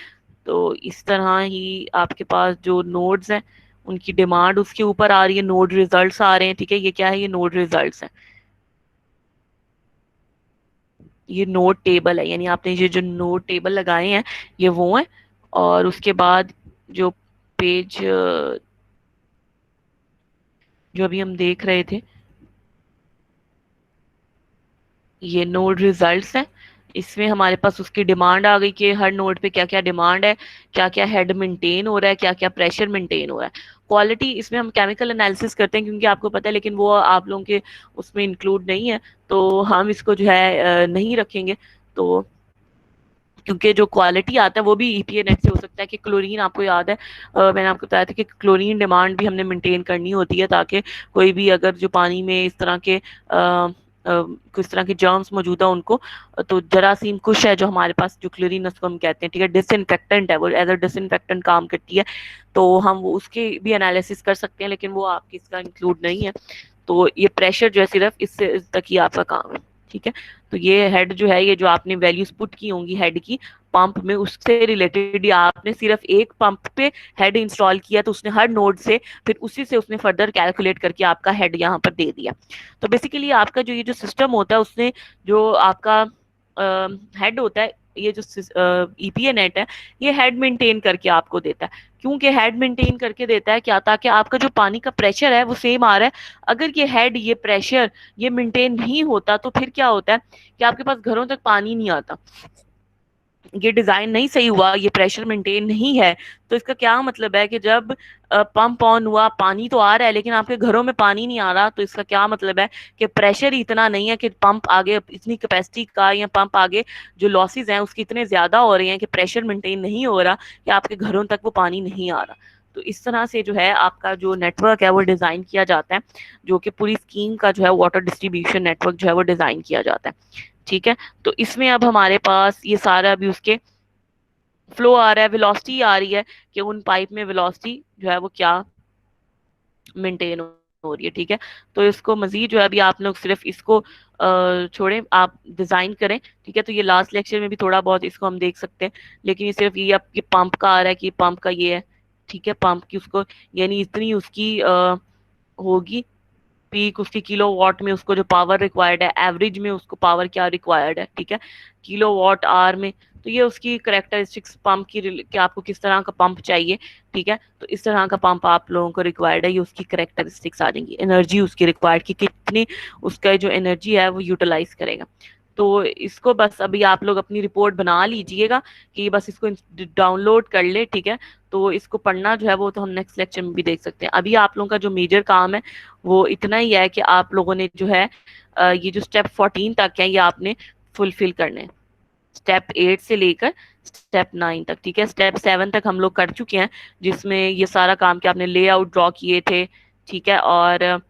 तो इस तरह ही आपके पास जो नोड्स हैं उनकी डिमांड उसके ऊपर आ रही है, नोड रिजल्ट्स आ रहे हैं, ठीक है। ये क्या है, ये नोड रिजल्ट्स हैं, ये नोड टेबल है, यानी आपने ये जो नोड टेबल लगाए हैं ये वो है। और उसके बाद जो पेज जो अभी हम देख रहे थे ये नोड रिजल्ट्स है, इसमें हमारे पास उसकी डिमांड आ गई कि हर नोड पे क्या क्या डिमांड है, क्या क्या हेड मेंटेन हो रहा है, क्या क्या प्रेशर मेंटेन हो रहा है। क्वालिटी इसमें हम केमिकल एनालिसिस करते हैं क्योंकि आपको पता है, लेकिन वो आप लोगों के उसमें इंक्लूड नहीं है तो हम इसको जो है नहीं रखेंगे। तो क्योंकि जो क्वालिटी आता है वो भी ईपीए नेट से हो सकता है कि क्लोरीन, आपको याद है मैंने आपको बताया था कि क्लोरीन डिमांड भी हमने मेंटेन करनी होती है ताकि कोई भी अगर जो पानी में इस तरह के किस तरह के जर्म्स मौजूद है उनको, तो जरासीम कुश है जो हमारे पास जो क्लोरीन उसको हम कहते हैं, ठीक है, डिसइंफेक्टेंट है, वो एज अ डिसइंफेक्टेंट काम करती है। तो हम वो उसके भी एनालिसिस कर सकते हैं लेकिन वो आपकी इसका इंक्लूड नहीं है। तो ये प्रेशर जो है सिर्फ इससे इस तक ही आपका काम है, ठीक है। तो ये हेड जो है, ये जो आपने वैल्यूज पुट की होंगी हेड की पंप में, उससे रिलेटेड ही आपने सिर्फ एक पंप पे हेड इंस्टॉल किया तो उसने हर नोड से फिर उसी से उसने फर्दर कैलकुलेट करके आपका हेड यहाँ पर दे दिया। तो बेसिकली आपका जो ये जो सिस्टम होता है उसने जो आपका हेड होता है, ये जो ईपीए नेट है ये हेड मेंटेन करके आपको देता है। क्योंकि हेड मेंटेन करके देता है क्या, ताकि आपका जो पानी का प्रेशर है वो सेम आ रहा है। अगर ये हेड ये प्रेशर ये मेंटेन नहीं होता तो फिर क्या होता है कि आपके पास घरों तक पानी नहीं आता, ये डिजाइन नहीं सही हुआ, ये प्रेशर मेंटेन नहीं है। तो इसका क्या मतलब है कि जब पंप ऑन हुआ पानी तो आ रहा है लेकिन आपके घरों में पानी नहीं आ रहा, तो इसका क्या मतलब है कि प्रेशर इतना नहीं है कि पंप आगे इतनी कैपेसिटी का या पंप आगे जो लॉसेस हैं उसकी इतने ज्यादा हो रहे हैं कि प्रेशर मेंटेन नहीं हो रहा कि आपके घरों तक वो पानी नहीं आ रहा। तो इस तरह से जो है आपका जो नेटवर्क है वो डिजाइन किया जाता है, जो कि पूरी स्कीम का जो है वाटर डिस्ट्रीब्यूशन नेटवर्क जो है वो डिजाइन किया जाता है, ठीक है। तो इसमें अब हमारे पास ये सारा अभी उसके फ्लो आ रहा है, वेलोसिटी आ रही है कि उन पाइप में वेलोसिटी जो है वो क्या मेंटेन हो रही है, ठीक है। तो इसको मजीद जो है अभी आप लोग सिर्फ इसको छोड़ें, आप डिजाइन करें, ठीक है। तो ये लास्ट लेक्चर में भी थोड़ा बहुत इसको हम देख सकते हैं, लेकिन ये सिर्फ ये आपके पंप का आ रहा है कि पंप का ये है, ठीक है। पंप की उसको यानी इतनी उसकी होगी पीक उसकी किलो वॉट में उसको जो पावर रिक्वायर्ड है, एवरेज में उसको पावर क्या रिक्वायर्ड है, ठीक है, किलो वॉट आवर में। तो ये उसकी करेक्टरिस्टिक्स पंप की कि आपको किस तरह का पंप चाहिए, ठीक है। तो इस तरह का पंप आप लोगों को रिक्वायर्ड है, ये उसकी करेक्टरिस्टिक्स आ जाएंगी। एनर्जी उसकी रिक्वायर्ड कि कितनी उसका जो एनर्जी है वो यूटिलाइज करेगा। तो इसको बस अभी आप लोग अपनी रिपोर्ट बना लीजिएगा कि बस इसको डाउनलोड कर ले, ठीक है। तो इसको पढ़ना जो है वो तो हम नेक्स्ट लेक्चर में भी देख सकते हैं। अभी आप लोगों का जो मेजर काम है वो इतना ही है कि आप लोगों ने जो है ये जो स्टेप 14 तक है ये आपने फुलफिल करने हैं, स्टेप 8 से लेकर स्टेप 9 तक, ठीक है। स्टेप 7 तक हम लोग कर चुके हैं, जिसमें ये सारा काम कि आपने लेआउट ड्रॉ किए थे, ठीक है, और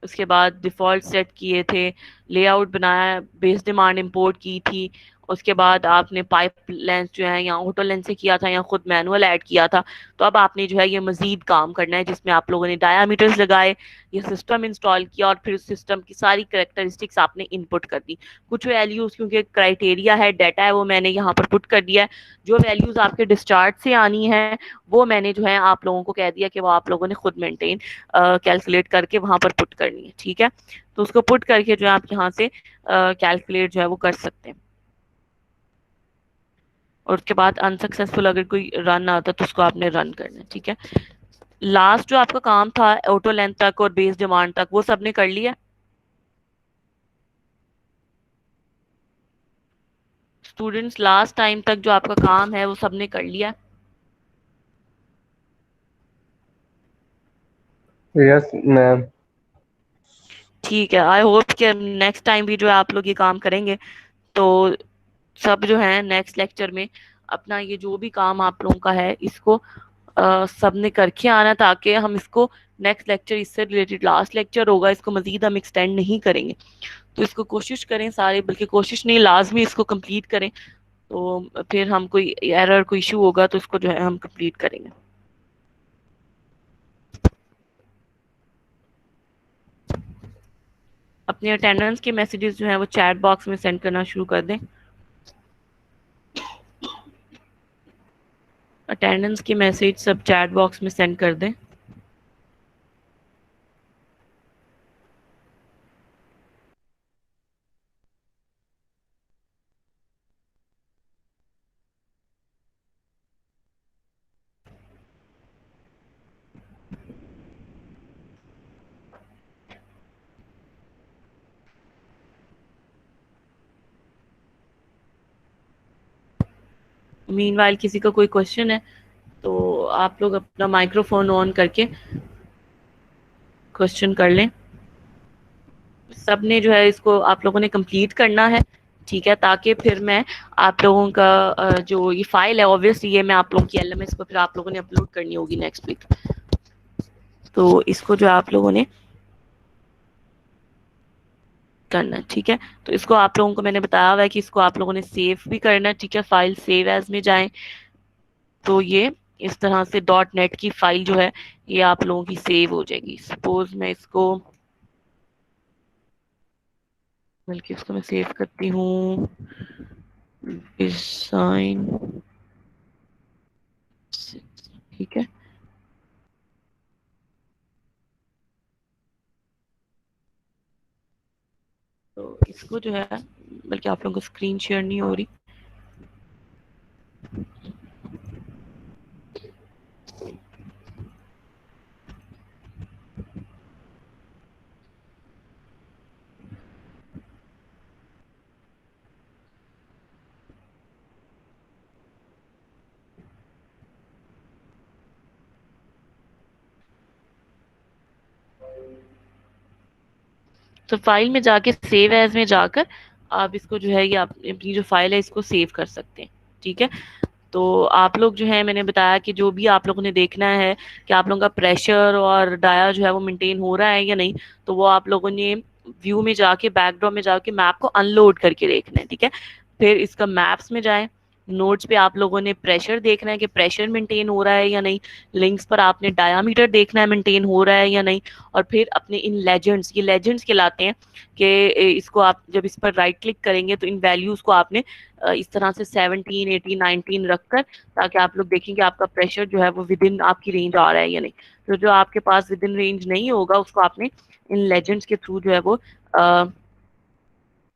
उसके बाद डिफ़ॉल्ट सेट किए थे, लेआउट बनाया, बेस डिमांड इंपोर्ट की थी, उसके बाद आपने पाइप लेंस जो है या ऑटो लेंस से किया था या खुद मैनुअल ऐड किया था। तो अब आपने जो है ये मजीद काम करना है, जिसमें आप लोगों ने डायामीटर्स लगाए, ये सिस्टम इंस्टॉल किया और फिर उस सिस्टम की सारी करेक्टरिस्टिक्स आपने इनपुट कर दी। कुछ वैल्यूज़ क्योंकि क्राइटेरिया है, डाटा है, वो मैंने यहाँ पर पुट कर दिया है। जो वैल्यूज़ आपके डिस्चार्ज से आनी है वो मैंने जो है आप लोगों को कह दिया कि वो आप लोगों ने खुद मेंटेन कैलकुलेट करके वहां पर पुट करनी है, ठीक है। तो उसको पुट करके जो है आप यहाँ से कैलकुलेट जो है वो कर सकते हैं। और उसके बाद अनसक्सेसफुल अगर कोई रन आता तो उसको आपने रन करना है, ठीक है। लास्ट जो आपका काम था ऑटो लेंथ तक और बेस डिमांड तक वो सबने कर लिया। स्टूडेंट्स लास्ट टाइम तक जो आपका काम है वो सबने कर लिया। Yes ma'am. ठीक है, आई होप कि नेक्स्ट टाइम भी जो है आप लोग ये काम करेंगे। तो सब जो है नेक्स्ट लेक्चर में अपना ये जो भी काम आप लोगों का है इसको सब ने करके आना, ताकि हम इसको नेक्स्ट लेक्चर इससे रिलेटेड लास्ट लेक्चर होगा, इसको मजीद हम एक्सटेंड नहीं करेंगे। तो इसको कोशिश करें सारे, बल्कि कोशिश नहीं लाजमी इसको कंप्लीट करें। तो फिर हम कोई एरर कोई इशू होगा तो इसको जो है हम कंप्लीट करेंगे। अपने अटेंडेंस के मैसेजेस जो हैं वो चैट बॉक्स में सेंड करना शुरू कर दें। अटेंडेंस के मैसेज सब चैट बॉक्स में सेंड कर दें। मीनवाइल किसी का कोई क्वेश्चन है तो आप लोग अपना माइक्रोफोन ऑन करके क्वेश्चन कर लें। सबने जो है इसको आप लोगों ने कंप्लीट करना है, ठीक है, ताकि फिर मैं आप लोगों का जो ये फाइल है ऑब्वियसली ये मैं आप लोगों की एलएमएस को फिर आप लोगों ने अपलोड करनी होगी नेक्स्ट वीक। तो इसको जो आप लोगों ने करना है, ठीक है। तो इसको आप लोगों को मैंने बताया हुआ है कि इसको आप लोगों ने सेव भी करना है, ठीक है। फाइल सेव एज में जाएं तो ये इस तरह से डॉट नेट की फाइल जो है ये आप लोगों की सेव हो जाएगी। सपोज मैं इसको बल्कि इसको मैं सेव करती हूँ डिजाइन, ठीक है। तो इसको जो है बल्कि आप लोगों को स्क्रीन शेयर नहीं हो रही, तो फाइल में जाके सेव एज में जाकर आप इसको जो है ये आप अपनी जो फाइल है इसको सेव कर सकते हैं, ठीक है। तो आप लोग जो है मैंने बताया कि जो भी आप लोगों ने देखना है कि आप लोगों का प्रेशर और डाया जो है वो मेंटेन हो रहा है या नहीं, तो वो आप लोगों ने व्यू में जाके बैकड्रॉप में जाके मैप को अनलोड करके देखना है, ठीक है। फिर इसका मैप्स में जाएं, नोट्स पे आप लोगों ने प्रेशर देखना है कि प्रेशर मेंटेन हो रहा है या नहीं, लिंक्स पर आपने डायामीटर देखना है मेंटेन हो रहा है या नहीं, और फिर अपने इन लेजेंड्स, ये लेजेंड्स कहलाते हैं कि इसको आप जब इस पर राइट क्लिक करेंगे तो इन वैल्यूज को आपने इस तरह से 17, 18, 19 रखकर, ताकि आप लोग देखें कि आपका प्रेशर जो है वो विद इन आपकी रेंज आ रहा है या नहीं। तो जो आपके पास विद इन रेंज नहीं होगा उसको आपने इन लेजेंड्स के थ्रू जो है वो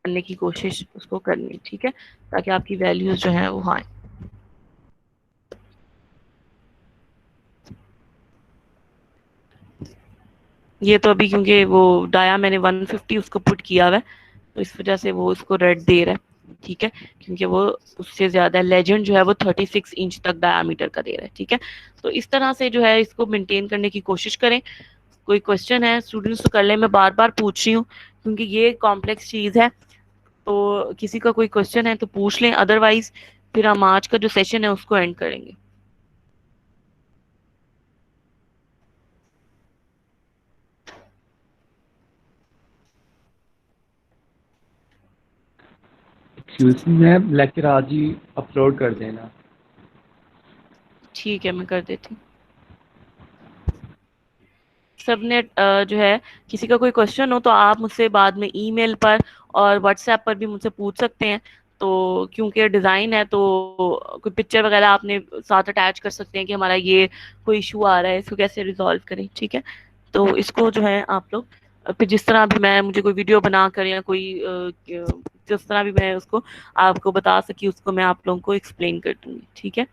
करने की कोशिश उसको करनी है, ठीक है, ताकि आपकी वैल्यूज जो है वो आए। ये तो अभी क्योंकि वो डाया मैंने 150 उसको पुट किया हुआ है तो इस वजह से वो उसको रेड दे रहा है, ठीक है, क्योंकि वो उससे ज़्यादा लेजेंड जो है वो 36 इंच तक डायामीटर का दे रहा है, ठीक है। तो इस तरह से जो है इसको मेंटेन करने की कोशिश करें। कोई क्वेश्चन है स्टूडेंट्स तो कर ले, मैं बार बार पूछ रही हूँ क्योंकि ये कॉम्प्लेक्स चीज़ है, तो किसी का कोई क्वेश्चन है तो पूछ लें, अदरवाइज फिर हम आज का जो सेशन है उसको एंड करेंगे। एक्सक्यूज मी मैम, लेक्चर आज ही अपलोड कर देना। ठीक है, मैं कर देती हूँ। सबने जो है किसी का कोई क्वेश्चन हो तो आप मुझसे बाद में ईमेल पर और व्हाट्सएप पर भी मुझसे पूछ सकते हैं। तो क्योंकि डिज़ाइन है तो कोई पिक्चर वगैरह आपने साथ अटैच कर सकते हैं कि हमारा ये कोई इशू आ रहा है, इसको कैसे रिजॉल्व करें, ठीक है। तो इसको जो है आप लोग फिर जिस तरह भी मैं मुझे कोई वीडियो बना कर या कोई जिस तरह भी मैं उसको आपको बता सकी उसको मैं आप लोगों को एक्सप्लेन कर दूंगी, ठीक है।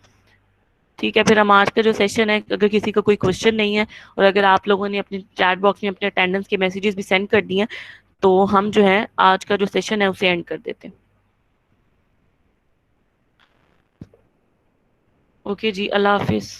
ठीक है, फिर हम आज का जो सेशन है, अगर किसी का कोई क्वेश्चन नहीं है और अगर आप लोगों ने अपने चैट बॉक्स में अपने अटेंडेंस के मैसेजेस भी सेंड कर दिए हैं तो हम जो है आज का जो सेशन है उसे एंड कर देते हैं। ओके जी, अल्लाह हाफिज।